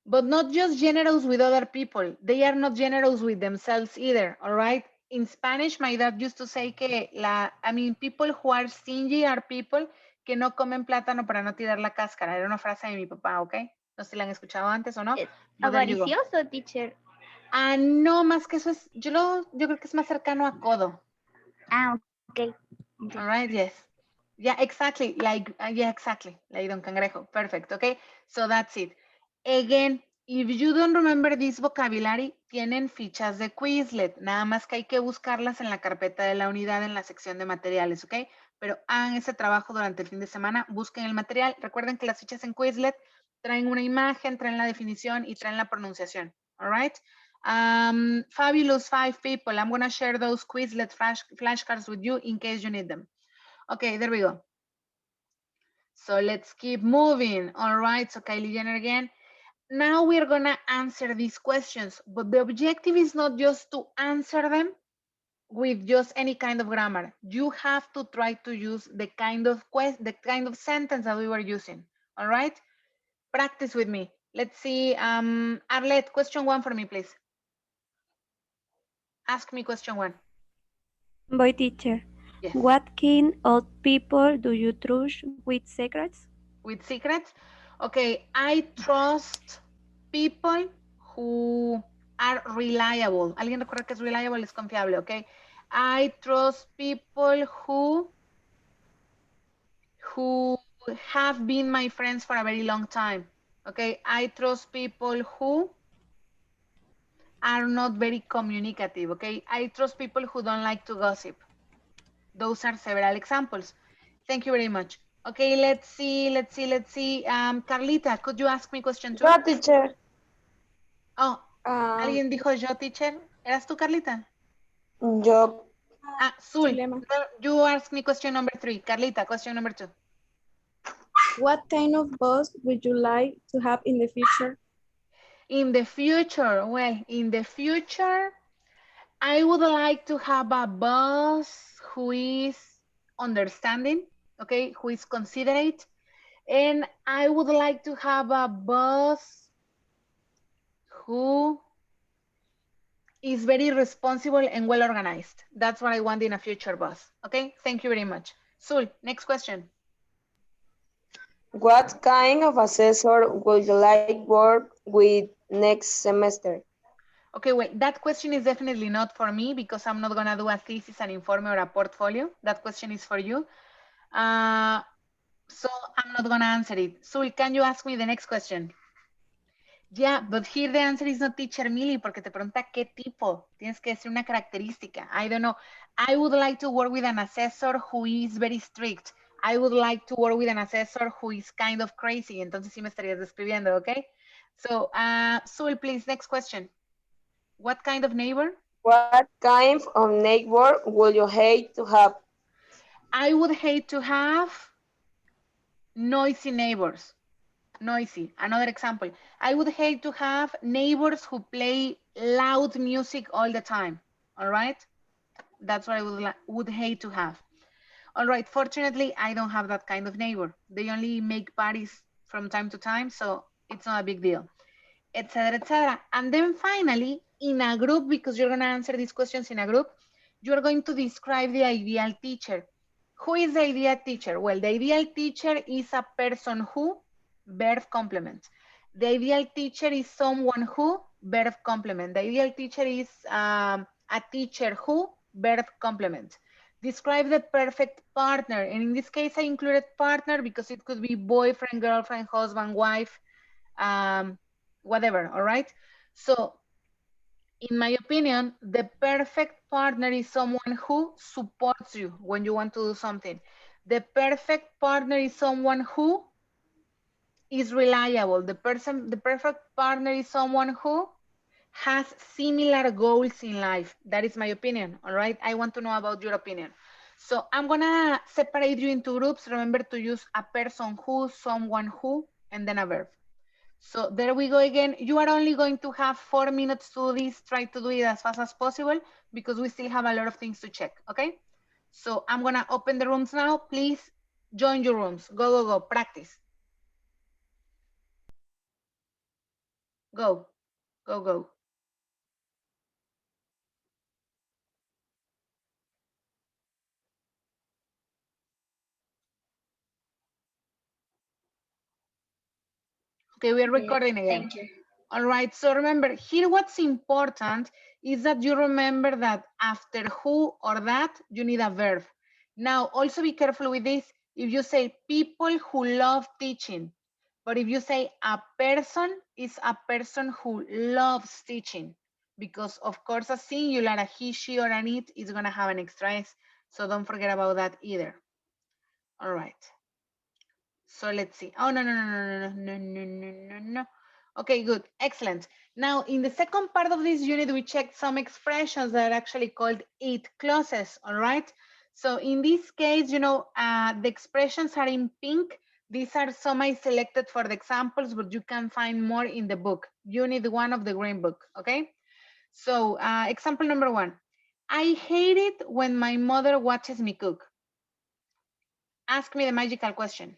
but not just generous with other people. They are not generous with themselves either, all right? In Spanish, my dad used to say que people who are stingy are people que no comen plátano para no tirar la cáscara. Era una frase de mi papá, ¿ok? No sé si la han escuchado antes o no. But there you go. Avaricioso, teacher. No, más que eso es, yo creo que es más cercano a codo. Okay. All right, yes. Yeah, exactly. Like, exactly. Like Don Cangrejo. Perfect. Okay. So that's it. Again, if you don't remember this vocabulary, tienen fichas de Quizlet. Nada más que hay que buscarlas en la carpeta de la unidad en la sección de materiales, ¿ok? Pero hagan ese trabajo durante el fin de semana. Busquen el material. Recuerden que las fichas en Quizlet traen una imagen, traen la definición y traen la pronunciación. All right. Fabulous 5 people. I'm going to share those Quizlet flashcards with you in case you need them. Okay, there we go. So let's keep moving. All right, so Kylie Jenner again. Now we're gonna answer these questions, but the objective is not just to answer them with just any kind of grammar. You have to try to use the kind of sentence that we were using. All right, practice with me. Let's see, Arlette, question 1 for me, please. Ask me question 1. Boy teacher, yes. What kind of people do you trust with secrets? With secrets? Okay, I trust people who are reliable. ¿Alguien recuerda que es reliable? Es confiable, okay? I trust people who have been my friends for a very long time. Okay, I trust people who are not very communicative. Okay, I trust people who don't like to gossip. Those are several examples. Thank you very much. Okay, let's see. Carlita, could you ask me question 2? Yo, teacher. Oh, Um, ¿alguien dijo yo, teacher? ¿Eras tú, Carlita? yo. Sul, no, you ask me question number 3. Carlita, question number 2. What kind of boss would you like to have in the future? In the future, well, in the future, I would like to have a boss who is understanding, okay, who is considerate, and I would like to have a boss who is very responsible and well organized. That's what I want in a future boss. Okay, thank you very much. Sul, next question. What kind of assessor would you like work with next semester? Okay, wait, that question is definitely not for me because I'm not gonna do a thesis, an informe, or a portfolio. That question is for you. So I'm not gonna answer it. Sul, can you ask me the next question? Yeah, but here the answer is not teacher Millie porque te pregunta qué tipo. Tienes que decir una característica. I don't know. I would like to work with an assessor who is very strict. I would like to work with an assessor who is kind of crazy. Entonces sí me estarías describiendo, okay? So, Sul, please, next question. What kind of neighbor? What kind of neighbor would you hate to have? I would hate to have noisy neighbors. Noisy. Another example. I would hate to have neighbors who play loud music all the time. All right? That's what I would hate to have. All right. Fortunately, I don't have that kind of neighbor. They only make parties from time to time, so it's not a big deal, etc., etc. And then finally, in a group, because you're going to answer these questions in a group, you're going to describe the ideal teacher. Who is the ideal teacher? Well, the ideal teacher is a person who, verb complement. The ideal teacher is someone who, verb complement. The ideal teacher is a teacher who, verb complement. Describe the perfect partner. And in this case, I included partner because it could be boyfriend, girlfriend, husband, wife, whatever, all right? So in my opinion, the perfect partner is someone who supports you when you want to do something. The perfect partner is someone who is reliable. The perfect partner is someone who has similar goals in life. That is my opinion, all right? I want to know about your opinion. So I'm gonna separate you into groups. Remember to use a person who, someone who, and then a verb. So there we go again. You are only going to have 4 minutes to do this. Try to do it as fast as possible because we still have a lot of things to check, okay? So I'm gonna open the rooms now. Please join your rooms. Go, go, go, practice. Go, go, go. Okay, we're recording again. Thank you. All right, so remember, here what's important is that you remember that after who or that, you need a verb. Now, also be careful with this. If you say people who love teaching, but if you say a person is a person who loves teaching, because of course a singular, a he, she, or an it is gonna have an extra S. So don't forget about that either. All right. So let's see. Oh, no, no, no, no, no, no, no, no, no, no. Okay, good. Excellent. Now, in the second part of this unit, we checked some expressions that are actually called it clauses, all right? So in this case, you know, the expressions are in pink. These are some I selected for the examples, but you can find more in the book. Unit 1 of the green book, okay? So example number 1. I hate it when my mother watches me cook. Ask me the magical question.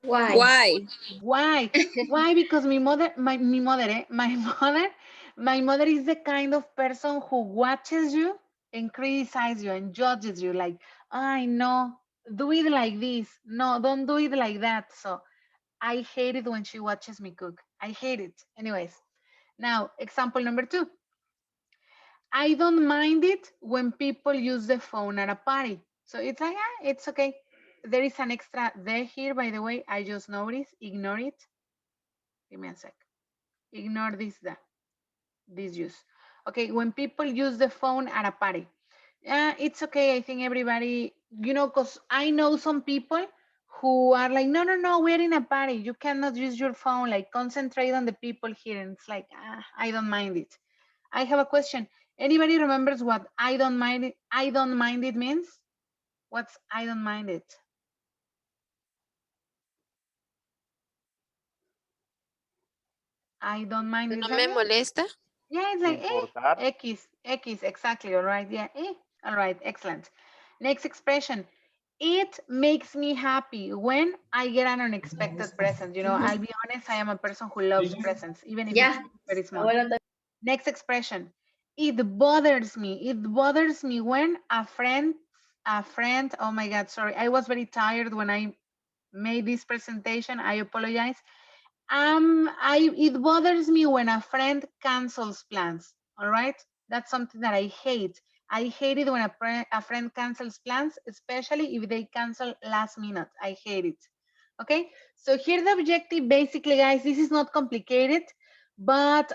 Why? Why? Why? Why? Because my mother, my mother is the kind of person who watches you and criticizes you and judges you like, I know, do it like this. No, don't do it like that. So I hate it when she watches me cook. I hate it. Anyways, now example number 2. I don't mind it when people use the phone at a party. So it's like, it's okay. There is an extra there here, by the way. I just noticed. Ignore it. Give me a sec. Ignore this use. Okay, when people use the phone at a party. Yeah, it's okay. I think everybody, because I know some people who are like, no, no, no, we're in a party. You cannot use your phone. Like, concentrate on the people here. And it's like, I don't mind it. I have a question. Anybody remembers what I don't mind it? I don't mind it means? What's I don't mind it? I don't mind it. No me molesta. Yeah, it's like, X, exactly. All right. Yeah, all right. Excellent. Next expression. It makes me happy when I get an unexpected present. I'll be honest, I am a person who loves presents, even if it's Yeah. very small. Next expression. It bothers me. It bothers me when a friend, oh my God, sorry. I was very tired when I made this presentation. I apologize. It bothers me when a friend cancels plans. All right, that's something that I hate. I hate it when a friend cancels plans, especially if they cancel last minute. I hate it. Okay, so here the objective, basically, guys, this is not complicated, but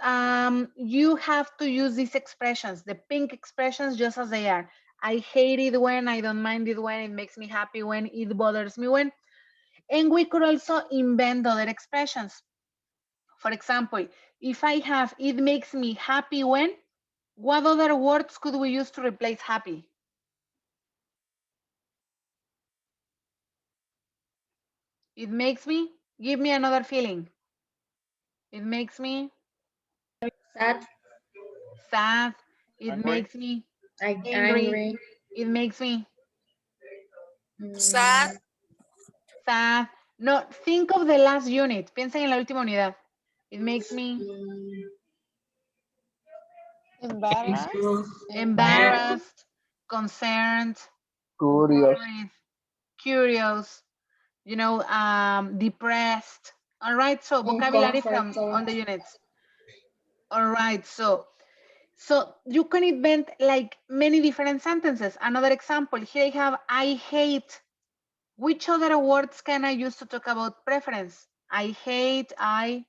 you have to use these expressions, the pink expressions, just as they are. I hate it when, I don't mind it when, it makes me happy when, it bothers me when. And we could also invent other expressions. For example, if I have it makes me happy when, what other words could we use to replace happy? It makes me, give me another feeling. It makes me Sad. sad. It makes me angry. Angry. It makes me Sad. sad. No, think of the last unit. Piensa en la última unidad. It makes me Embarrassed. embarrassed, concerned, worried, curious, depressed. All right, so vocabulary from on the units. All right, so you can invent like many different sentences. Another example, here I have I hate. Which other words can I use to talk about preference? I hate, I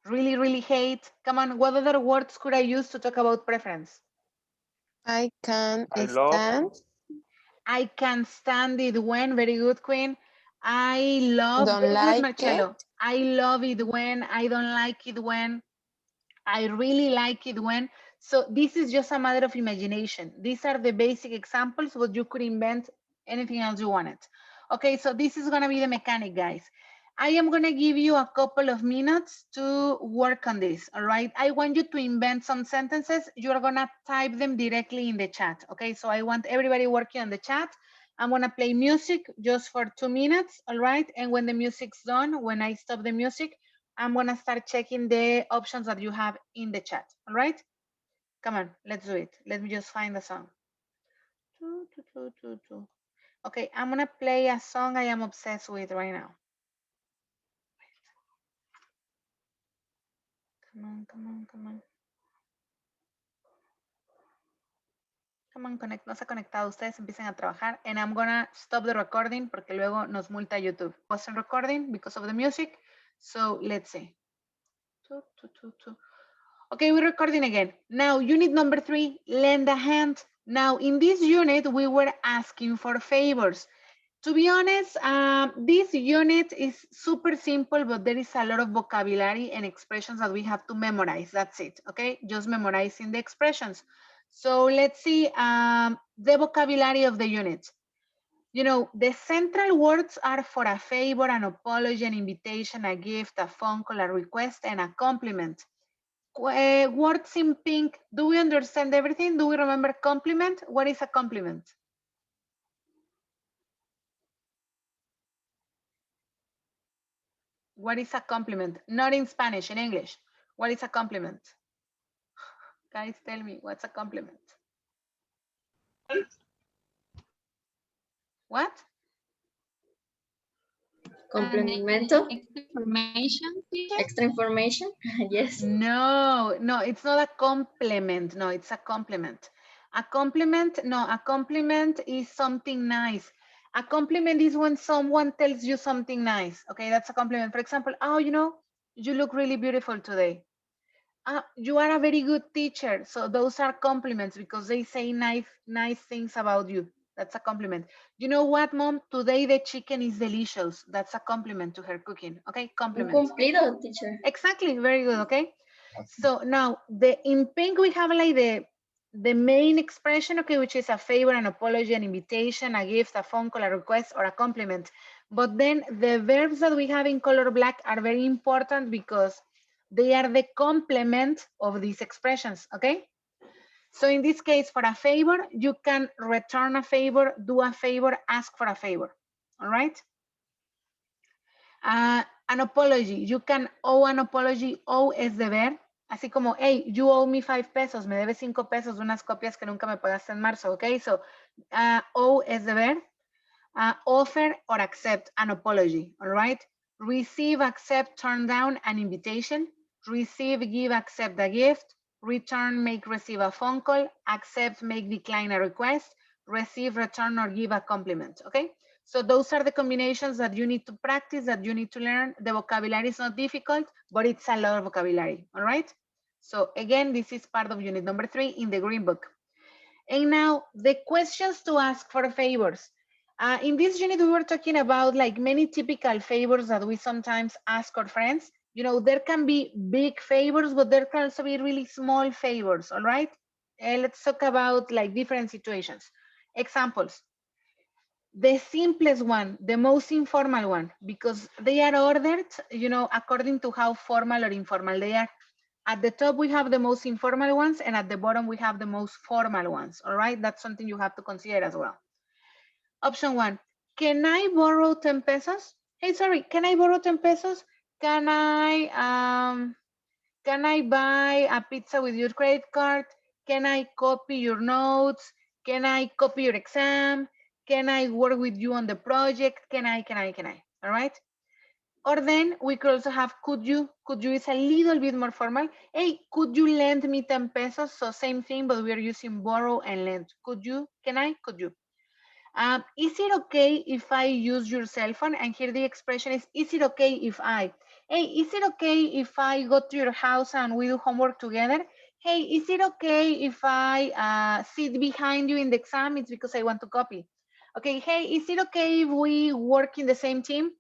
really, really hate. Come on, what other words could I use to talk about preference? I can stand. I can stand it when, very good, Queen. I love, Don't very good, like Marcelo. I love it when, I don't like it when, I really like it when. So this is just a matter of imagination. These are the basic examples, but you could invent anything else you wanted. Okay, so this is gonna be the mechanic, guys. I am gonna give you a couple of minutes to work on this, all right? I want you to invent some sentences. You're gonna type them directly in the chat, okay? So I want everybody working on the chat. I'm gonna play music just for 2 minutes, all right? And when the music's done, when I stop the music, I'm gonna start checking the options that you have in the chat, all right? Come on, let's do it. Let me just find the song. Okay, I'm gonna play a song I am obsessed with right now. Come on, come on, come on. Come on, no se ha conectado. Ustedes empiecen a trabajar. And I'm gonna stop the recording porque luego nos multa YouTube. Wasn't recording because of the music. So let's see. Okay, we're recording again. Now, unit number 3, lend a hand. Now, in this unit, we were asking for favors. To be honest, this unit is super simple, but there is a lot of vocabulary and expressions that we have to memorize. That's it, okay? Just memorizing the expressions. So let's see the vocabulary of the unit. The central words are for a favor, an apology, an invitation, a gift, a phone call, a request, and a compliment. Words in pink, do we understand everything? Do we remember compliment? What is a compliment? What is a compliment? Not in Spanish, in English. What is a compliment? Guys, tell me, what's a compliment? What? Complemento. Extra information. Extra information. Yes. No, it's not a compliment. No, it's a compliment. A compliment, no, a compliment is something nice. A compliment is when someone tells you something nice. Okay, that's a compliment. For example, oh, you look really beautiful today. You are a very good teacher. So those are compliments because they say nice things about you. That's a compliment. You know what, Mom? Today the chicken is delicious. That's a compliment to her cooking. Okay, Un compliment. cumplido, teacher. Exactly, very good. Okay. So now in pink we have like the main expression, okay, which is a favor, an apology, an invitation, a gift, a phone call, a request, or a compliment. But then the verbs that we have in color black are very important because they are the complement of these expressions, okay? So in this case, for a favor, you can return a favor, do a favor, ask for a favor, all right? An apology, you can owe an apology, owe es deber, así como, hey, you owe me 5 pesos, me debes 5 pesos de unas copias que nunca me pagaste en marzo, okay? So, owe es deber, offer or accept an apology, all right? Receive, accept, turn down an invitation, receive, give, accept a gift, return, make, receive a phone call, accept, make, decline a request, receive, return, or give a compliment, okay? So those are the combinations that you need to practice, that you need to learn. The vocabulary is not difficult, but it's a lot of vocabulary, all right? So again, this is part of unit number 3 in the Green Book. And now the questions to ask for favors. In this unit, we were talking about like many typical favors that we sometimes ask our friends. You know, there can be big favors, but there can also be really small favors, all right? Let's talk about like different situations. Examples. The simplest one, the most informal one, because they are ordered, you know, according to how formal or informal they are. At the top, we have the most informal ones, and at the bottom, we have the most formal ones, all right? That's something you have to consider as well. Option 1, can I borrow 10 pesos? Hey, sorry, can I borrow 10 pesos? Can I buy a pizza with your credit card? Can I copy your notes? Can I copy your exam? Can I work with you on the project? Can I? All right. Or then we could also have could you. Could you is a little bit more formal. Hey, could you lend me 10 pesos? So same thing, but we are using borrow and lend. Could you? Can I? Could you? Is it okay if I use your cell phone? And here the expression is it okay if I? Hey, is it okay if I go to your house and we do homework together? Hey, is it okay if I sit behind you in the exam? It's because I want to copy. Okay, hey, is it okay if we work in the same team?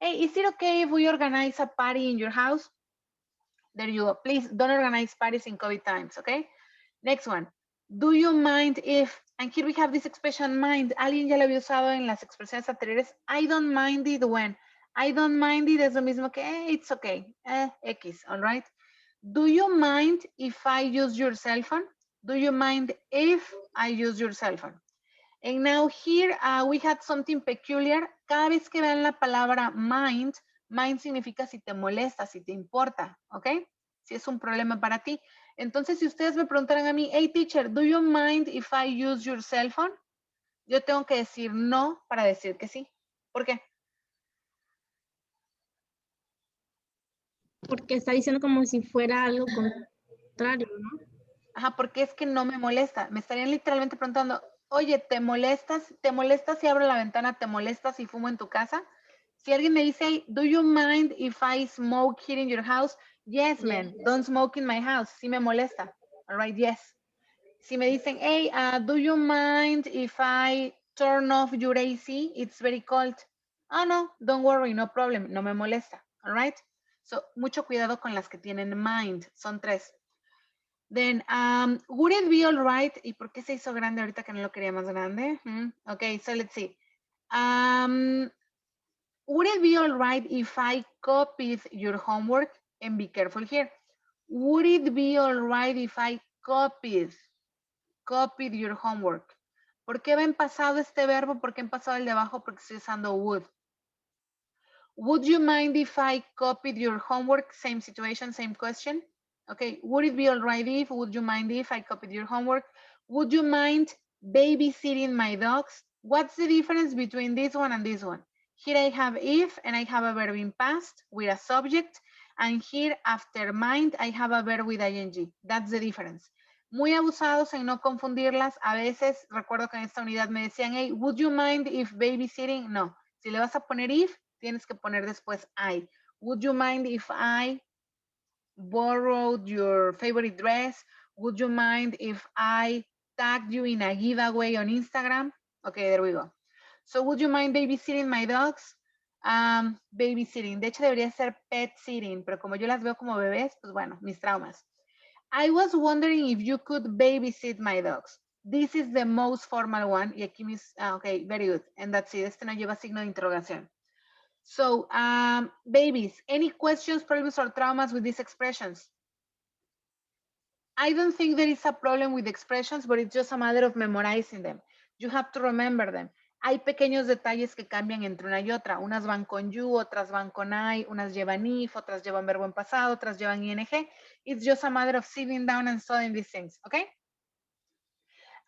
Hey, is it okay if we organize a party in your house? There you go. Please don't organize parties in COVID times, okay? Next one. Do you mind if, and here we have this expression mind, alguien ya lo había usado en las expresiones anteriores, I don't mind it when. I don't mind it es lo mismo que, it's okay, X, all right? Do you mind if I use your cell phone? Do you mind if I use your cell phone? And now here we had something peculiar. Cada vez que vean la palabra mind, mind significa si te molesta, si te importa, ¿ok? Si es un problema para ti. Entonces, si ustedes me preguntaran a mí, hey teacher, do you mind if I use your cell phone? Yo tengo que decir no para decir que sí. ¿Por qué? Porque está diciendo como si fuera algo contrario, ¿no? Ajá, porque es que no me molesta. Me estarían literalmente preguntando, oye, ¿te molestas? ¿Te molesta si abro la ventana? ¿Te molesta si fumo en tu casa? Si alguien me dice, do you mind if I smoke here in your house? Yes, man, don't smoke in my house. Sí me molesta. All right, yes. Si me dicen, hey, do you mind if I turn off your AC? It's very cold. Oh, no, don't worry, no problem. No me molesta. All right. So, mucho cuidado con las que tienen mind. Son 3. Then, would it be all right? ¿Y por qué se hizo grande ahorita que no lo quería más grande? Okay, so let's see. Would it be all right if I copied your homework? And be careful here. Would it be all right if I copied your homework? ¿Por qué va en pasado este verbo? ¿Por qué en pasado el de abajo? Porque estoy usando would. Would you mind if I copied your homework? Same situation, same question. Okay, would it be all right if? Would you mind if I copied your homework? Would you mind babysitting my dogs? What's the difference between this one and this one? Here I have if and I have a verb in past with a subject, and here after mind I have a verb with ing. That's the difference. Muy abusados en no confundirlas. A veces, recuerdo que en esta unidad me decían, hey, would you mind if babysitting? No, si le vas a poner if, tienes que poner después I. Would you mind if I borrowed your favorite dress? Would you mind if I tagged you in a giveaway on Instagram? Okay, there we go. So would you mind babysitting my dogs? Babysitting. De hecho, debería ser pet sitting, pero como yo las veo como bebés, pues bueno, mis traumas. I was wondering if you could babysit my dogs. This is the most formal one. Y aquí mis, okay, very good. And that's it. Este no lleva signo de interrogación. So, babies, any questions, problems, or traumas with these expressions? I don't think there is a problem with expressions, but it's just a matter of memorizing them. You have to remember them. Hay pequeños detalles que cambian entre una y otra. Unas van con you, otras van con I, unas llevan if, otras llevan verbo en pasado, otras llevan ing. It's just a matter of sitting down and studying these things, okay?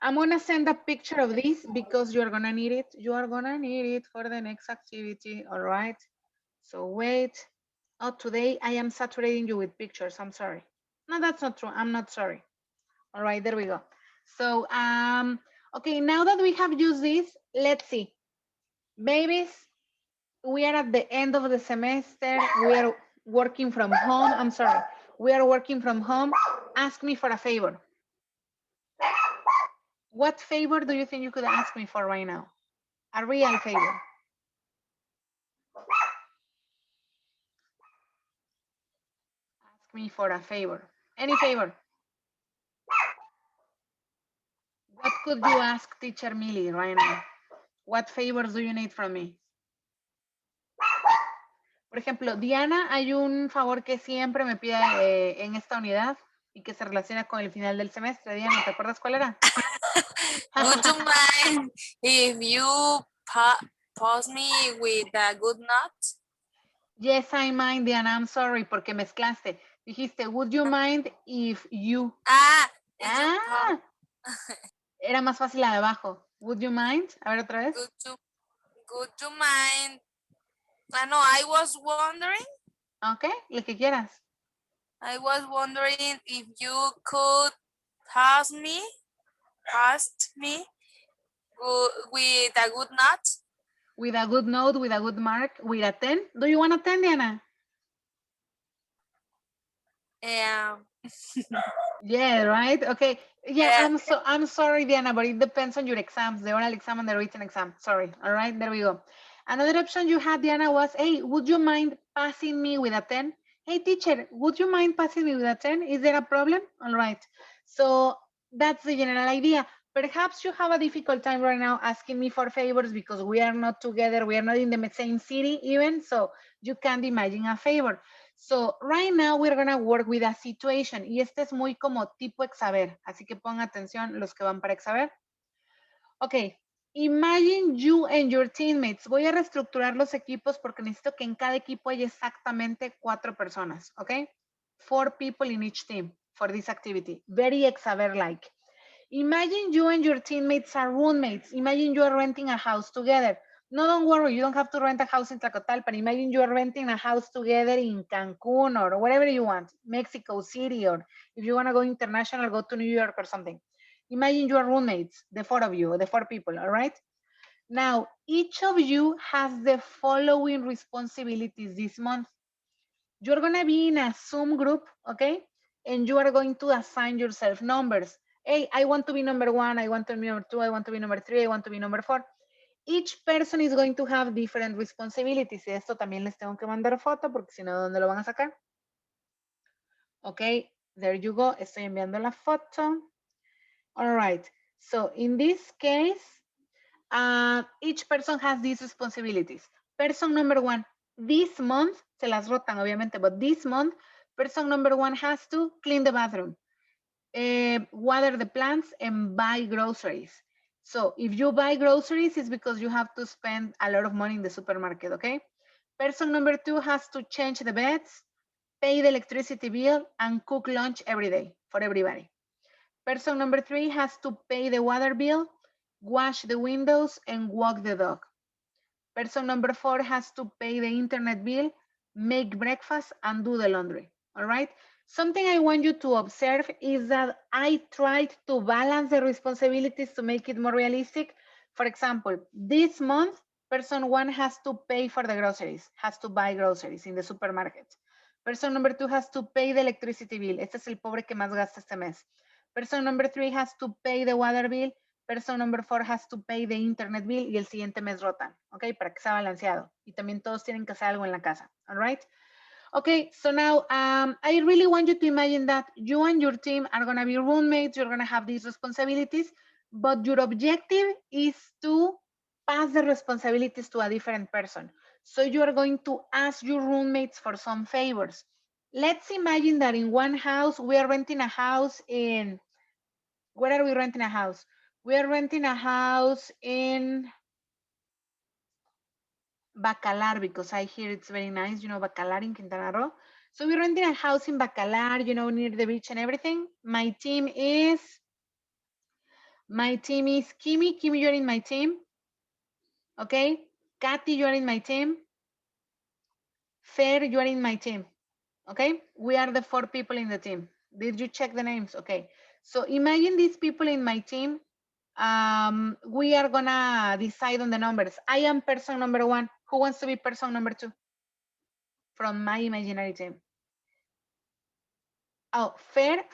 I'm gonna send a picture of this because you're gonna need it. You are gonna need it for the next activity, all right? So wait. Oh, today I am saturating you with pictures. I'm sorry. No, that's not true. I'm not sorry. All right, there we go. So, okay, now that we have used this, let's see. Babies, we are at the end of the semester. We are working from home. I'm sorry. We are working from home. Ask me for a favor. What favor do you think you could ask me for right now? A real favor. Ask me for a favor. Any favor. What could you ask teacher Millie right now? What favors do you need from me? Por ejemplo, Diana, hay un favor que siempre me pide en esta unidad y que se relaciona con el final del semestre. Diana, ¿te acuerdas cuál era? Would you mind if you pause me with a good note? Yes, I mind, Diana. I'm sorry, porque mezclaste. Dijiste, would you mind if you... Era más fácil la de abajo. Would you mind? A ver otra vez. Would you mind? No, I was wondering. Ok, lo que quieras. I was wondering if you could pass me with a good note. With a good note, with a good mark, with a 10. Do you want a 10, Diana? Yeah, right. Okay. Yeah, I'm sorry, Diana, but it depends on your exams, the oral exam and the written exam. Sorry. All right, there we go. Another option you had, Diana, was, hey, would you mind passing me with a 10? Hey, teacher, would you mind passing me with a 10? Is there a problem? All right. So that's the general idea. Perhaps you have a difficult time right now asking me for favors because we are not together. We are not in the same city even. So you can't imagine a favor. So right now we're going to work with a situation. Y este es muy como tipo exaber. Así que pongan atención los que van para exaber. Ok. Imagine you and your teammates. Voy a reestructurar los equipos porque necesito que en cada equipo haya exactamente 4 personas. Ok. 4 people in each team for this activity. Very exaber-like. Imagine you and your teammates are roommates. Imagine you are renting a house together. No, don't worry, you don't have to rent a house in Tlacotalpan. Imagine you are renting a house together in Cancun or wherever you want, Mexico City, or if you want to go international, go to New York or something. Imagine you are roommates, the 4 of you, the 4 people, all right? Now, each of you has the following responsibilities this month. You're going to be in a Zoom group, okay? And you are going to assign yourself numbers. Hey, I want to be number 1, I want to be number 2, I want to be number 3, I want to be number 4. Each person is going to have different responsibilities. Y esto también les tengo que mandar foto porque si no, ¿dónde lo van a sacar? Ok, there you go. Estoy enviando la foto. All right. So in this case, each person has these responsibilities. Person number 1, this month, se las rotan obviamente, but this month, person number 1 has to clean the bathroom, water the plants, and buy groceries. So if you buy groceries, it's because you have to spend a lot of money in the supermarket, okay? Person number 2 has to change the beds, pay the electricity bill, and cook lunch every day for everybody. Person number 3 has to pay the water bill, wash the windows, and walk the dog. Person number 4 has to pay the internet bill, make breakfast, and do the laundry, all right? Something I want you to observe is that I tried to balance the responsibilities to make it more realistic. For example, this month, person 1 has to pay for the groceries, has to buy groceries in the supermarket. Person number 2 has to pay the electricity bill. Este es el pobre que más gasta este mes. Person number 3 has to pay the water bill. Person number 4 has to pay the internet bill y el siguiente mes rotan, ¿ok? Para que sea balanceado. Y también todos tienen que hacer algo en la casa, all right? Okay, so now I really want you to imagine that you and your team are gonna be roommates, you're gonna have these responsibilities, but your objective is to pass the responsibilities to a different person. So you are going to ask your roommates for some favors. Let's imagine that in one house, we are renting a house in, where are we renting a house? We are renting a house in Bacalar, because I hear it's very nice, you know, Bacalar in Quintana Roo. So we're renting a house in Bacalar, you know, near the beach and everything. My team is Kimi. Kimi, you're in my team. Okay. Kathy, you're in my team. Fer, you're in my team. Okay. We are the 4 people in the team. Did you check the names? Okay. So imagine these people in my team. We are gonna decide on the numbers. I am person number 1. Who wants to be person number 2? From my imaginary team. Oh, Fer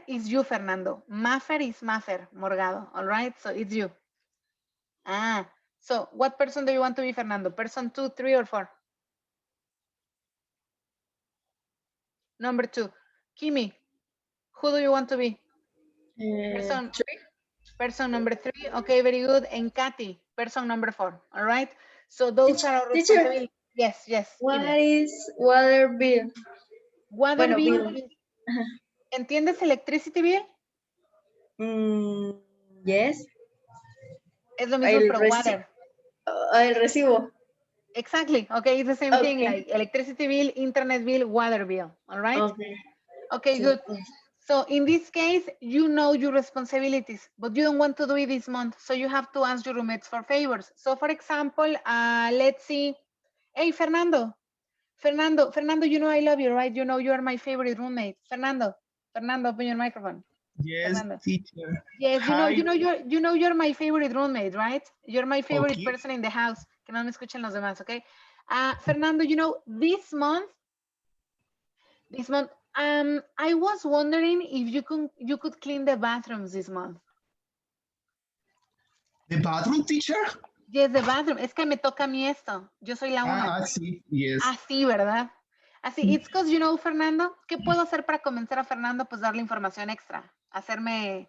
is you, Fernando. Maffer is Maffer, Morgado. All right, so it's you. Ah, so what person do you want to be, Fernando? Person 2, 3, or 4? Number 2. Kimi, who do you want to be? Person number 3. Okay, very good. And Kathy, person number 4. All right. So those are our responsibilities. Yes, yes. What Kimi. is water bill? Water bill. ¿Entiendes electricity bill? Yes. Es lo mismo, pero water. El recibo. Exactly. Okay, it's the same thing, like electricity bill, internet bill, water bill. All right. Okay, good. So in this case, you know your responsibilities, but you don't want to do it this month. So you have to ask your roommates for favors. So for example, let's see. Hey, Fernando, you know I love you, right? You know you are my favorite roommate. Fernando, open your microphone. Yes, Fernando. teacher. Yes, Hi. you know you're my favorite roommate, right? You're my favorite person in the house. Que no me escuchen los demás, okay? Fernando, you know, this month, I was wondering if you could clean the bathrooms this month. The bathroom, teacher? Yes, the bathroom. Es que me toca a mí esto. Yo soy la una. Sí, yes. Así, ¿verdad? Así, it's because, you know, Fernando, ¿qué puedo hacer para convencer a Fernando? Pues darle información extra. Hacerle,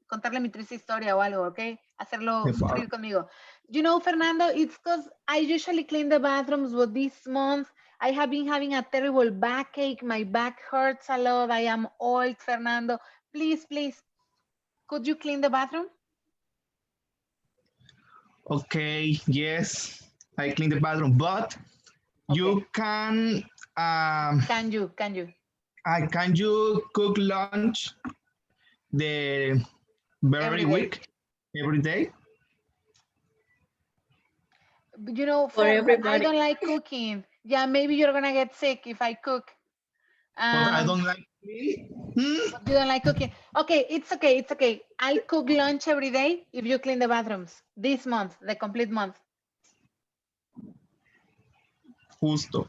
contarle mi triste historia o algo, ¿ok? Hacerlo sufrir conmigo. You know, Fernando, it's because I usually clean the bathrooms, but this month I have been having a terrible backache. My back hurts a lot. I am old, Fernando. Please, could you clean the bathroom? Okay, yes, I clean the bathroom, but you can. Can you? Can you cook lunch the very week, every day? You know, for I don't like cooking. Yeah, maybe you're gonna get sick if I cook. I don't like it. But you don't like cooking. Okay, it's okay. I'll cook lunch every day if you clean the bathrooms this month, the complete month. Justo.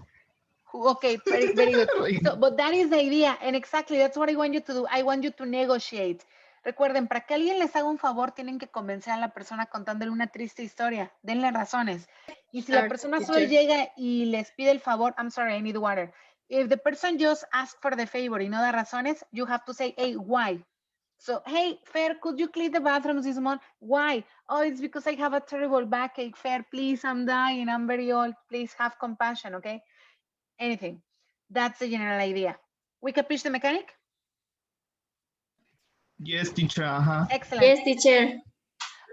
Okay, very good. So, but that is the idea, and exactly that's what I want you to do. I want you to negotiate. Recuerden, para que alguien les haga un favor, tienen que convencer a la persona contándole una triste historia. Denle razones. Y si la persona solo llega y les pide el favor, I'm sorry, I need water. If the person just asks for the favor y no da razones, you have to say, hey, why? So, hey, Fer, could you clean the bathrooms this month? Why? Oh, it's because I have a terrible backache. Fer, please, I'm dying. I'm very old. Please have compassion, okay? Anything. That's the general idea. We capiche the mechanic? Yes, teacher. Excellent. Yes, teacher.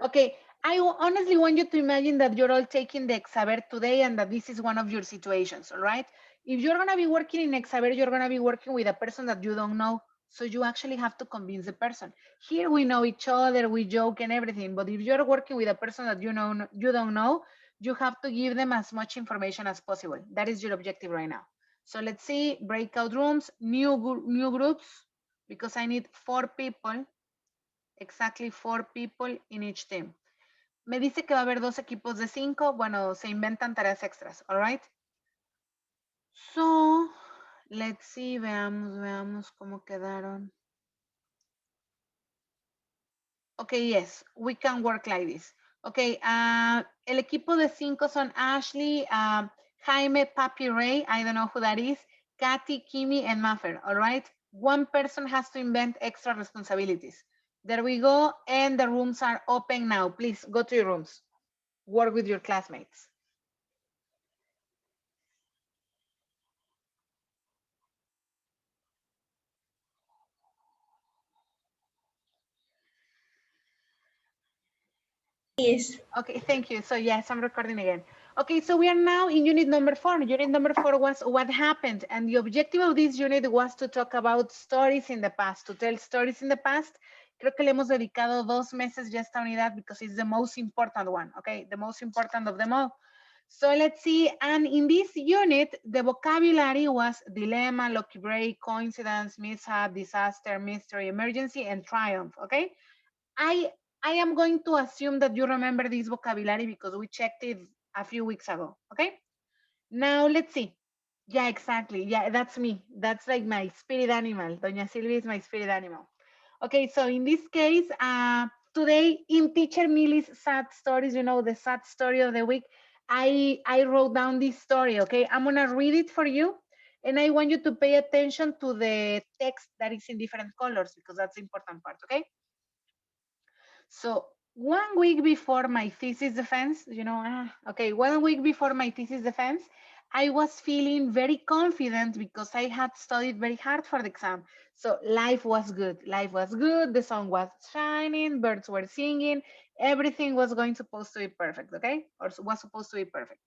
Okay, I honestly want you to imagine that you're all taking the Exaver today and that this is one of your situations, all right? If you're gonna be working in Exaver, you're gonna be working with a person that you don't know. So you actually have to convince the person. Here we know each other, we joke and everything, but if you're working with a person that you don't know, you have to give them as much information as possible. That is your objective right now. So let's see, breakout rooms, new groups, because I need 4 people, exactly 4 people in each team. Me dice que va a haber 2 equipos de 5. Bueno, se inventan tareas extras, all right? So, let's see, veamos cómo quedaron. Okay, yes, we can work like this. Okay, el equipo de 5 son Ashley, Jaime, Papi, Ray, I don't know who that is, Kathy, Kimi, and Maffer, all right? One person has to invent extra responsibilities. There we go, and the rooms are open now. Please go to your rooms. Work with your classmates. Yes. Okay, thank you. So yes, I'm recording again. Okay, so we are now in unit number 4. Unit number 4 was what happened. And the objective of this unit was to talk about stories in the past, to tell stories in the past. Creo que le hemos dedicado 2 meses ya a esta unidad because it's the most important one, okay? The most important of them all. So let's see, and in this unit, the vocabulary was dilemma, lucky break, coincidence, mishap, disaster, mystery, emergency, and triumph, okay? I am going to assume that you remember this vocabulary because we checked it a few weeks ago. Okay. Now let's see. Yeah, exactly. Yeah, that's me. That's like my spirit animal. Doña Silvia is my spirit animal. Okay, so in this case, today in Teacher Millie's sad stories, you know, the sad story of the week, I wrote down this story. Okay, I'm gonna read it for you, and I want you to pay attention to the text that is in different colors because that's the important part. Okay. So 1 week before my thesis defense, okay, 1 week before my thesis defense, I was feeling very confident because I had studied very hard for the exam. So life was good. Life was good. The sun was shining. Birds were singing. Everything was going supposed to be perfect, okay? Or was supposed to be perfect.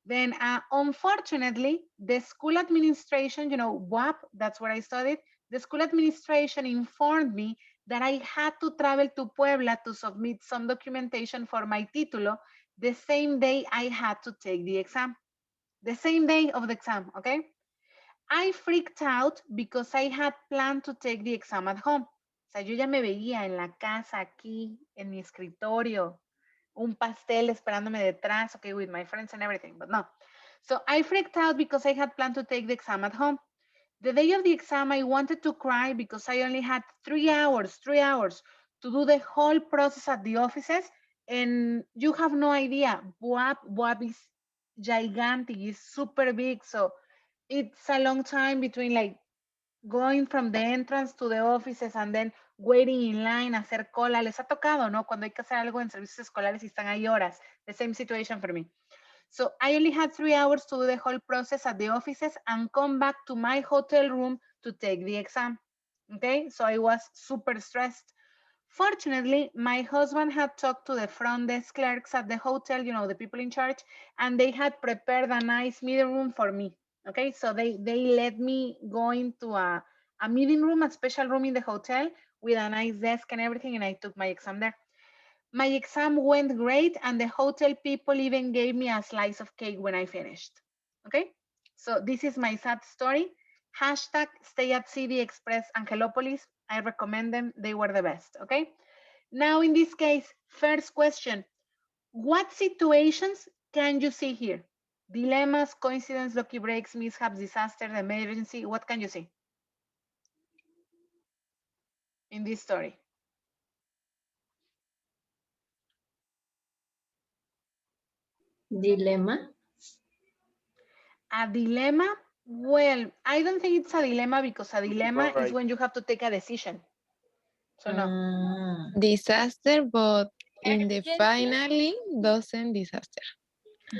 Then, unfortunately, the school administration, WAP, that's where I studied, the school administration informed me that I had to travel to Puebla to submit some documentation for my título the same day I had to take the exam. The same day of the exam, okay? I freaked out because I had planned to take the exam at home. O sea, yo ya me veía en la casa, aquí, en mi escritorio, un pastel esperándome detrás, okay, with my friends and everything, but no. So I freaked out because I had planned to take the exam at home. The day of the exam, I wanted to cry because I only had 3 hours to do the whole process at the offices. And you have no idea, BUAP is gigantic, it's super big. So it's a long time between like going from the entrance to the offices and then waiting in line, hacer cola. Les ha tocado, ¿no? Cuando hay que hacer algo en servicios escolares y están ahí horas. The same situation for me. So I only had 3 hours to do the whole process at the offices and come back to my hotel room to take the exam. Okay, so I was super stressed. Fortunately, my husband had talked to the front desk clerks at the hotel, the people in charge, and they had prepared a nice meeting room for me. Okay, so they let me go into a meeting room, a special room in the hotel with a nice desk and everything, and I took my exam there. My exam went great, and the hotel people even gave me a slice of cake when I finished. Okay, so this is my sad story. Hashtag stay at CD Express Angelopolis. I recommend them. They were the best. Okay, now in this case, first question: what situations can you see here? Dilemmas, coincidence, lucky breaks, mishaps, disaster, emergency. What can you see in this story? Dilemma. A dilemma? Well, I don't think it's a dilemma because a dilemma is when you have to take a decision. So no. Disaster, but in the Emergency. finally doesn't disaster.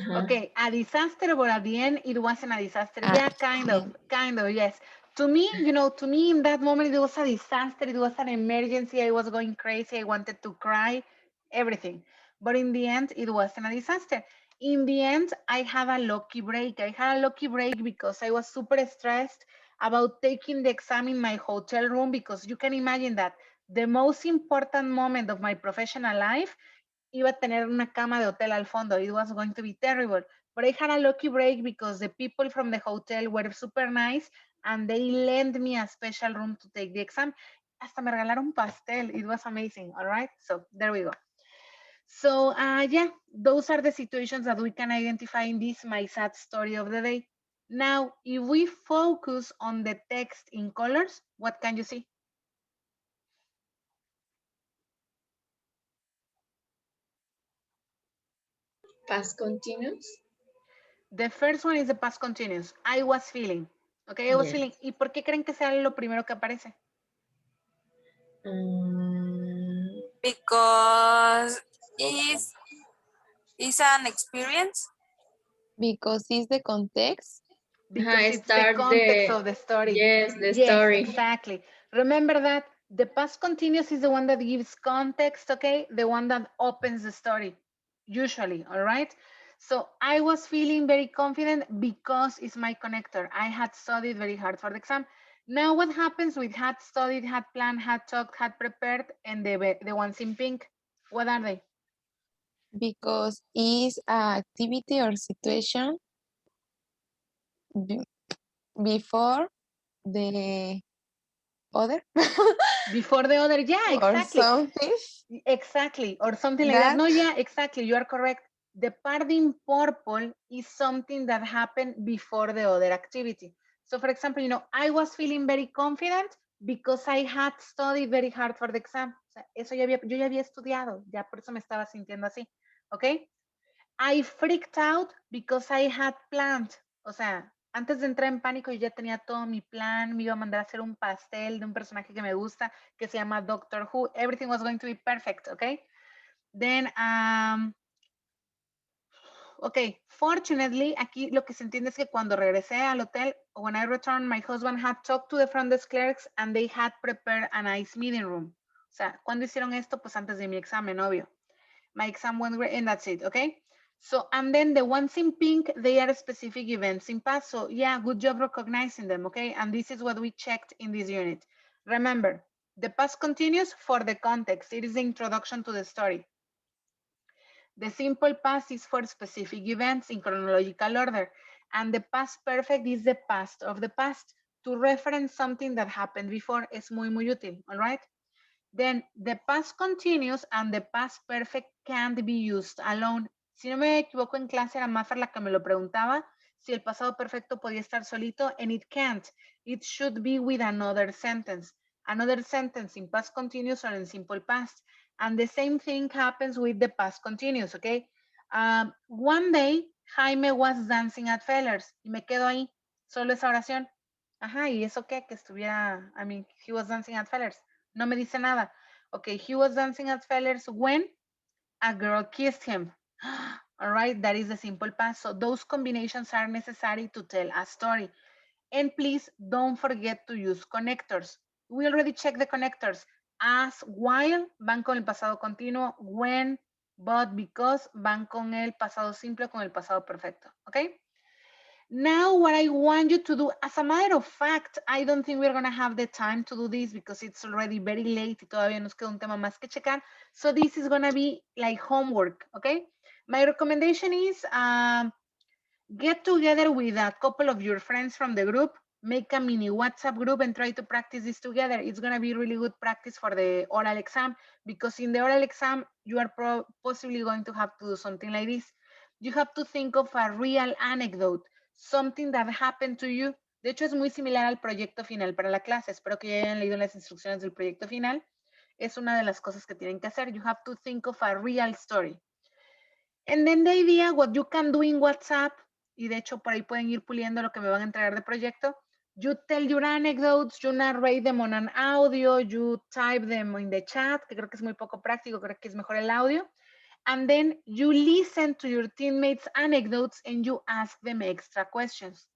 Okay, a disaster, but at the end it wasn't a disaster. Yeah, kind of, yes. To me, in that moment it was a disaster. It was an emergency. I was going crazy. I wanted to cry, everything. But in the end, it wasn't a disaster. In the end, I had a lucky break. I had a lucky break because I was super stressed about taking the exam in my hotel room because you can imagine that the most important moment of my professional life iba a tener una cama de hotel al fondo. It was going to be terrible. But I had a lucky break because the people from the hotel were super nice and they lent me a special room to take the exam. Hasta me regalaron pastel. It was amazing. All right. So there we go. So yeah, those are the situations that we can identify in this my sad story of the day. Now, if we focus on the text in colors, what can you see? Past continuous. The first one is the past continuous. I was feeling. Okay, I was Yes. feeling. ¿Y por qué creen que sea lo primero que aparece? Because it's an experience. Because it's the context. Because it's the Start context of the story. Yes, the Yes, story. exactly. Remember that the past continuous is the one that gives context, okay? The one that opens the story, usually, all right? So I was feeling very confident because it's my connector. I had studied very hard for the exam. Now what happens with had studied, had planned, had talked, had prepared, and the ones in pink? What are they? Because it's an activity or situation before the other. Before the other, yeah, exactly. Or something. Exactly, or something like that. No, yeah, exactly. You are correct. The part in purple is something that happened before the other activity. So, for example, I was feeling very confident because I had studied very hard for the exam. O sea, yo ya había estudiado, ya por eso me estaba sintiendo así. ¿Ok? I freaked out because I had planned. O sea, antes de entrar en pánico yo ya tenía todo mi plan, me iba a mandar a hacer un pastel de un personaje que me gusta, que se llama Doctor Who. Everything was going to be perfect, okay? Then, okay, fortunately, aquí lo que se entiende es que cuando regresé al hotel, when I returned, my husband had talked to the front desk clerks and they had prepared a nice meeting room. O sea, ¿cuándo hicieron esto? Pues antes de mi examen, obvio. My exam went great and that's it, okay? So, and then the ones in pink, they are specific events in past. So yeah, good job recognizing them, okay? And this is what we checked in this unit. Remember, the past continuous for the context. It is the introduction to the story. The simple past is for specific events in chronological order. And the past perfect is the past of the past to reference something that happened before. Es muy, muy útil, all right? Then the past continuous and the past perfect can't be used alone. Si no me equivoco, en clase era Maffer la que me lo preguntaba, si el pasado perfecto podía estar solito, and it can't. It should be with another sentence. Another sentence in past continuous or in simple past. And the same thing happens with the past continuous, okay? One day, Jaime was dancing at Fellers. Y me quedo ahí, solo esa oración. Ajá, ¿y eso qué? Que estuviera, he was dancing at Fellers. No me dice nada. Okay, he was dancing at Fellers when a girl kissed him. All right, that is the simple past. So those combinations are necessary to tell a story. And please don't forget to use connectors. We already checked the connectors. As, while, van con el pasado continuo. When, but, because, van con el pasado simple, con el pasado perfecto. Okay? Now, what I want you to do, as a matter of fact, I don't think we're going to have the time to do this because it's already very late y todavía nos queda un tema más que checar. So this is going to be like homework, okay? My recommendation is get together with a couple of your friends from the group, make a mini WhatsApp group and try to practice this together. It's going to be really good practice for the oral exam because in the oral exam, you are possibly going to have to do something like this. You have to think of a real anecdote, something that happened to you. De hecho, es muy similar al proyecto final para la clase. Espero que ya hayan leído las instrucciones del proyecto final. Es una de las cosas que tienen que hacer. You have to think of a real story. And then the idea, what you can do in WhatsApp, y de hecho por ahí pueden ir puliendo lo que me van a entregar de proyecto, you tell your anecdotes, you narrate them on an audio, you type them in the chat, que creo que es muy poco práctico, creo que es mejor el audio. And then you listen to your teammates' anecdotes and you ask them extra questions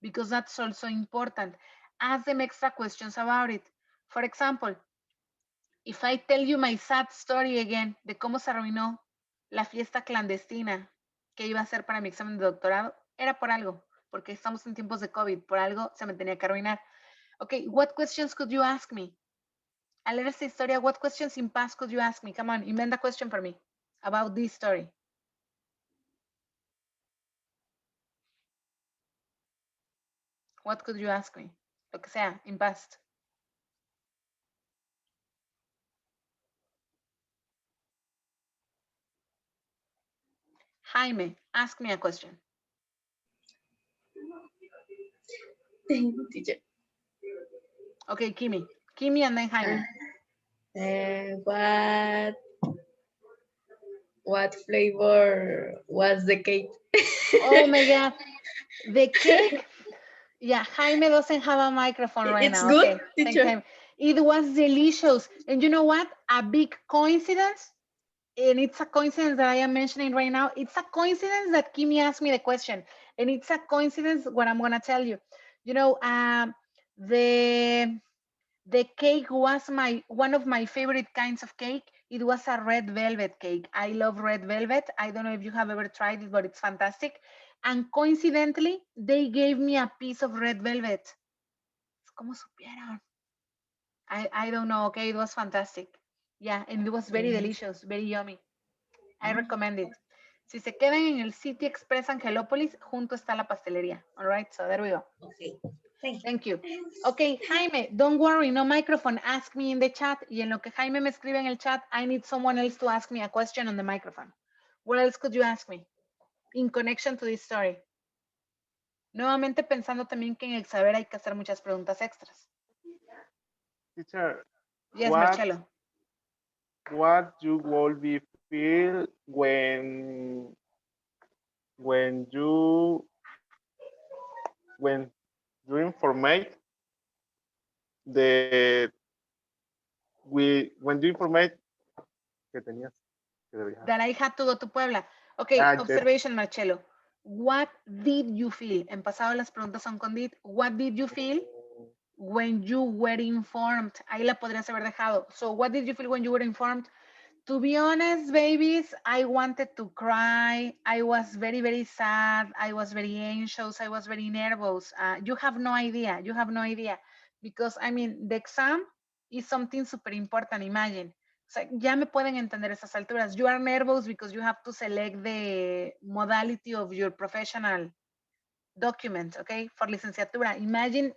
because that's also important. Ask them extra questions about it. For example, if I tell you my sad story again de cómo se arruinó la fiesta clandestina que iba a hacer para mi examen de doctorado, era por algo, porque estamos en tiempos de COVID, por algo se me tenía que arruinar. Okay, what questions could you ask me? Al leer esta historia, what questions in past could you ask me? Come on, invent a question for me about this story. What could you ask me? Lo que sea, in past. Jaime, ask me a question. Teacher. Okay, Kimi. Kimi and then Jaime. What flavor was the cake? Oh my God. The cake. Yeah, Jaime doesn't have a microphone right It's now. good, Okay, thank teacher. Jaime. It was delicious. And you know what? A big coincidence, and it's a coincidence that I am mentioning right now. It's a coincidence that Kimi asked me the question. And it's a coincidence what I'm going to tell you. You know, the cake was one of my favorite kinds of cake. It was a red velvet cake. I love red velvet. I don't know if you have ever tried it, but it's fantastic. And coincidentally, they gave me a piece of red velvet. ¿Cómo supieron? I don't know. Okay, it was fantastic. Yeah, and it was very delicious, very yummy. I recommend it. Si se quedan en el City Express Angelópolis, junto está la pastelería. All right, so there we go. Okay. Thank you. Okay, Jaime, don't worry, no microphone. Ask me in the chat. Y en lo que Jaime me escribe en el chat, I need someone else to ask me a question on the microphone. What else could you ask me in connection to this story? Nuevamente pensando también que en el saber hay que hacer muchas preguntas extras. Teacher, Yes, Marcelo. what you will be feel when you informate when you informate que tenías que deberías. That I had to go to Puebla. Okay, observation, Marcelo. What did you feel? En pasado las preguntas son con did. What did you feel when you were informed? Ahí la podrías haber dejado. So what did you feel when you were informed? To be honest, babies, I wanted to cry. I was very, very sad. I was very anxious. I was very nervous. You have no idea. You have no idea. Because, I mean, the exam is something super important. Imagine. O sea, ya me pueden entender esas alturas. You are nervous because you have to select the modality of your professional document, okay, for licenciatura. Imagine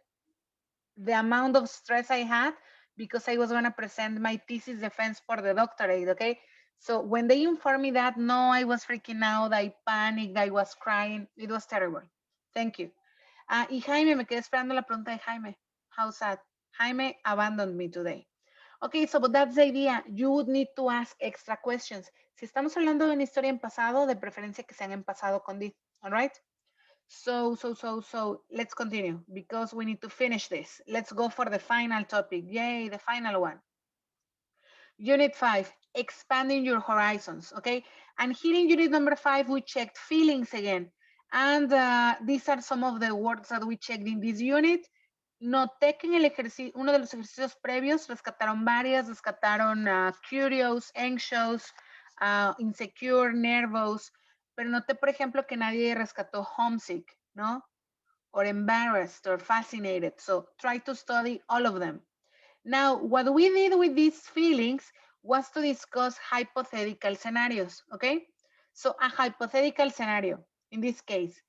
the amount of stress I had because I was going to present my thesis defense for the doctorate, okay? So when they informed me that, no, I was freaking out, I panicked, I was crying. It was terrible. Thank you. Y Jaime, me quedé esperando la pregunta de Jaime. How sad. Jaime abandoned me today. Okay, so but that's the idea. You would need to ask extra questions. Si estamos hablando de una historia en pasado, de preferencia que sean en pasado con did, all right? So let's continue because we need to finish this. Let's go for the final topic. Yay, the final one. Unit 5, expanding your horizons, okay? And here in unit number 5, we checked feelings again. And these are some of the words that we checked in this unit. Noté que en el ejercicio, uno de los ejercicios previos, rescataron varias, rescataron curious, anxious, insecure, nervous, pero noté, por ejemplo, que nadie rescató homesick, ¿no? Or embarrassed or fascinated. So try to study all of them. Now, what we did with these feelings was to discuss hypothetical scenarios, okay? So a hypothetical scenario, in this case,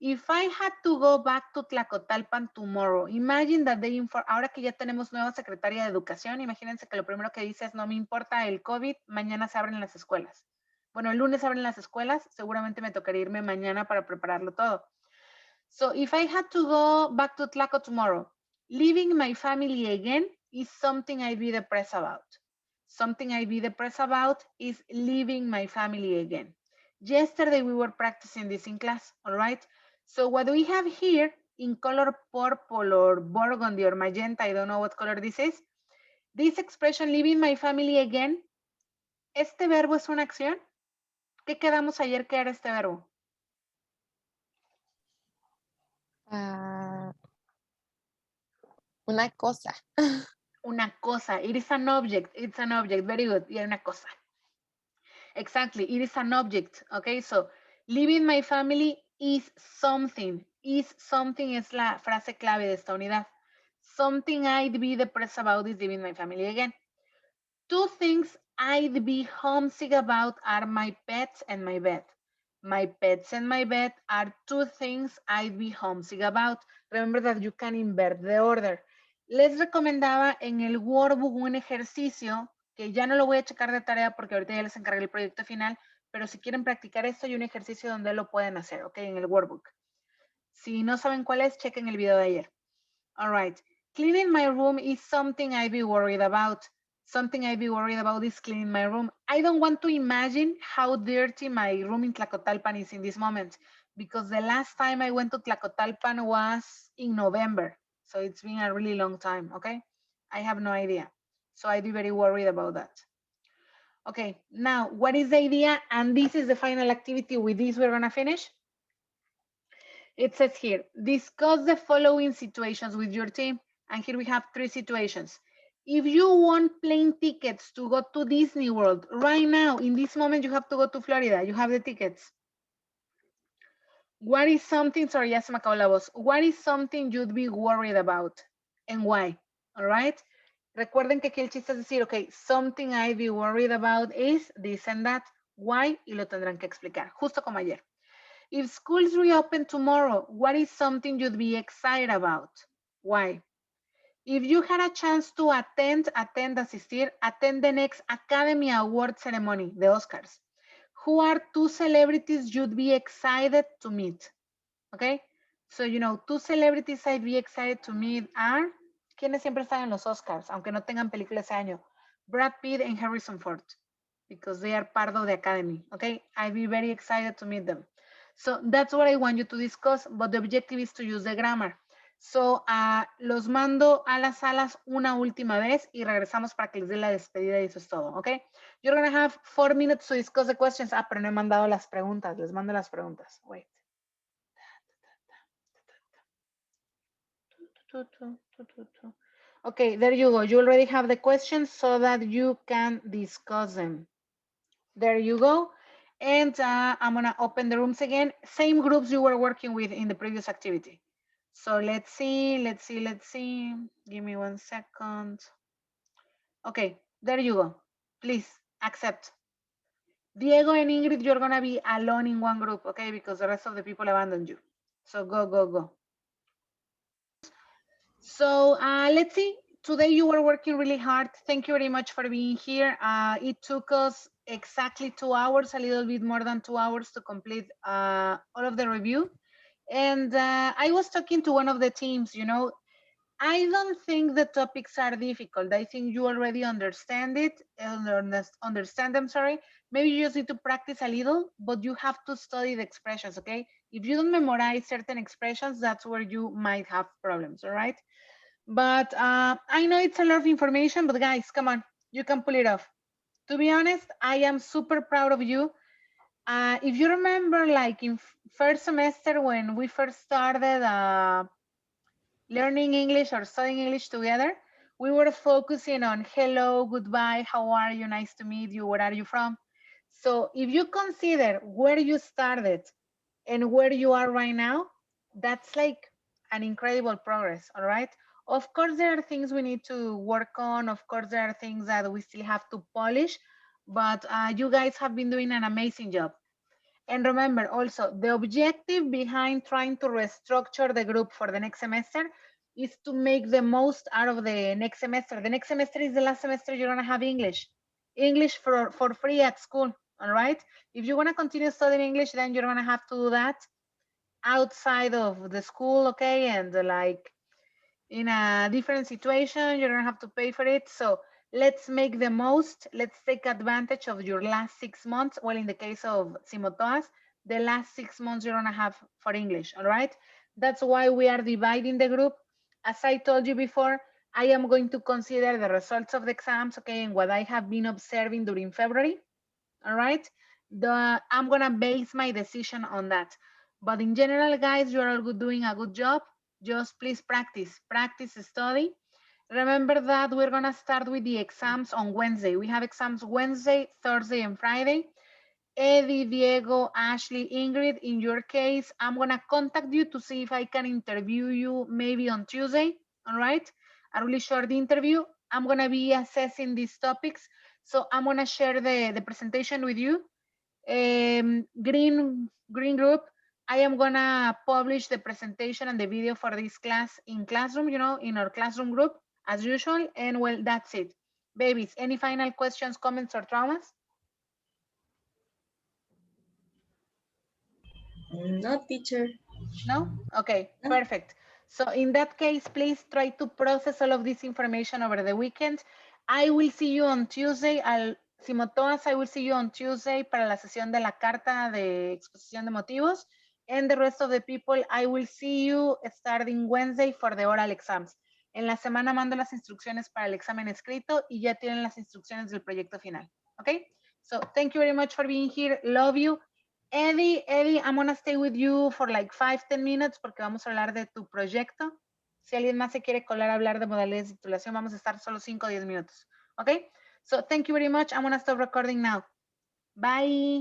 if I had to go back to Tlacotalpan tomorrow, imagine that they ahora que ya tenemos nueva secretaria de educación, imagínense que lo primero que dice es no me importa el COVID, mañana se abren las escuelas. Bueno, el lunes abren las escuelas, seguramente me tocaría irme mañana para prepararlo todo. So if I had to go back to Tlaco tomorrow, leaving my family again is something I'd be depressed about. Something I'd be depressed about is leaving my family again. Yesterday we were practicing this in class, all right? So what we have here in color purple or burgundy or magenta, I don't know what color this is, this expression, leaving my family again, ¿este verbo es una acción? ¿Qué quedamos ayer que era este verbo? Una cosa. Una cosa. It is an object. It's an object. Very good. Y una cosa. Exactly. It is an object. Okay, so leaving my family is something. Is something es la frase clave de esta unidad. Something I'd be depressed about is leaving my family again. Two things I'd be homesick about are my pets and my bed. My pets and my bed are two things I'd be homesick about. Remember that you can invert the order. Les recomendaba en el workbook un ejercicio que ya no lo voy a checar de tarea porque ahorita ya les encargué el proyecto final, pero si quieren practicar esto hay un ejercicio donde lo pueden hacer, ¿ok? En el workbook. Si no saben cuál es, chequen el video de ayer. All right. Cleaning my room is something I be worried about. Something I be worried about is cleaning my room. I don't want to imagine how dirty my room in Tlacotalpan is in this moment, because the last time I went to Tlacotalpan was in November. So it's been a really long time, okay? I have no idea. So I'd be very worried about that. Okay, now what is the idea? And this is the final activity. With this, we're gonna finish. It says here, discuss the following situations with your team. And here we have 3 situations. If you want plane tickets to go to Disney World right now, in this moment, you have to go to Florida. You have the tickets. What is something, sorry, ya se me acabó la voz. What is something you'd be worried about and why? All right. Recuerden que aquí el chiste es decir, ok, something I'd be worried about is this and that. Why? Y lo tendrán que explicar, justo como ayer. If schools reopen tomorrow, what is something you'd be excited about? Why? If you had a chance to asistir, attend the next Academy Award ceremony, the Oscars. Who are 2 celebrities you'd be excited to meet? Okay, so you know, 2 celebrities I'd be excited to meet are, ¿quiénes siempre están en los Oscars, aunque no tengan película ese año? Brad Pitt and Harrison Ford, because they are part of the Academy, okay? I'd be very excited to meet them. So that's what I want you to discuss, but the objective is to use the grammar. So los mando a las salas una última vez y regresamos para que les dé la despedida y eso es todo, okay? You're gonna have 4 minutes to discuss the questions. Pero no he mandado las preguntas, les mando las preguntas. Wait. Okay, there you go. You already have the questions so that you can discuss them. There you go. And I'm gonna open the rooms again. Same groups you were working with in the previous activity. So let's see. Give me 1 second. Okay, there you go. Please accept. Diego and Ingrid, you're gonna be alone in one group, okay? Because the rest of the people abandoned you. So go. So let's see. Today you were working really hard. Thank you very much for being here. It took us exactly 2 hours, a little bit more than 2 hours to complete all of the review. And I was talking to one of the teams, you know, I don't think the topics are difficult. I think you already understand it, understand them, sorry. Maybe you just need to practice a little, but you have to study the expressions, okay? If you don't memorize certain expressions, that's where you might have problems, all right? But I know it's a lot of information, but guys, come on, you can pull it off. To be honest, I am super proud of you. If you remember, like in first semester when we first started learning English or studying English together, we were focusing on hello, goodbye, how are you, nice to meet you, where are you from? So if you consider where you started and where you are right now, that's like an incredible progress, all right? Of course, there are things we need to work on. Of course, there are things that we still have to polish, but you guys have been doing an amazing job. And remember also, the objective behind trying to restructure the group for the next semester is to make the most out of the next semester. The next semester is the last semester you're gonna have English. English for free at school, all right? If you wanna continue studying English, then you're gonna have to do that outside of the school, okay? And like in a different situation, you're gonna have to pay for it. So let's make the most, let's take advantage of your last 6 months. Well, in the case of Simotoas, the last 6 months you're gonna have for English, all right? That's why we are dividing the group. As I told you before, I am going to consider the results of the exams, okay, and what I have been observing during February, all right? I'm gonna base my decision on that. But in general, guys, you're all doing a good job. Just please practice, study. Remember that we're gonna start with the exams on Wednesday. We have exams Wednesday, Thursday, and Friday. Eddie, Diego, Ashley, Ingrid, in your case, I'm gonna contact you to see if I can interview you maybe on Tuesday, all right? A really short interview. I'm gonna be assessing these topics. So I'm gonna share the presentation with you. Green group, I am gonna publish the presentation and the video for this class in Classroom, you know, in our Classroom group as usual. And well, that's it. Babies, any final questions, comments, or traumas? No, teacher. No? Okay, perfect. So in that case, please try to process all of this information over the weekend. I will see you on Tuesday. Simotoas, I will see you on Tuesday para la sesión de la carta de exposición de motivos. And the rest of the people, I will see you starting Wednesday for the oral exams. En la semana mando las instrucciones para el examen escrito y ya tienen las instrucciones del proyecto final. Okay? So thank you very much for being here. Love you. Eddie, I'm gonna stay with you for like 5-10 minutes porque vamos a hablar de tu proyecto. Si alguien más se quiere colar a hablar de modalidades de titulación, vamos a estar solo 5 o 10 minutos. Okay? So thank you very much. I'm gonna stop recording now. Bye.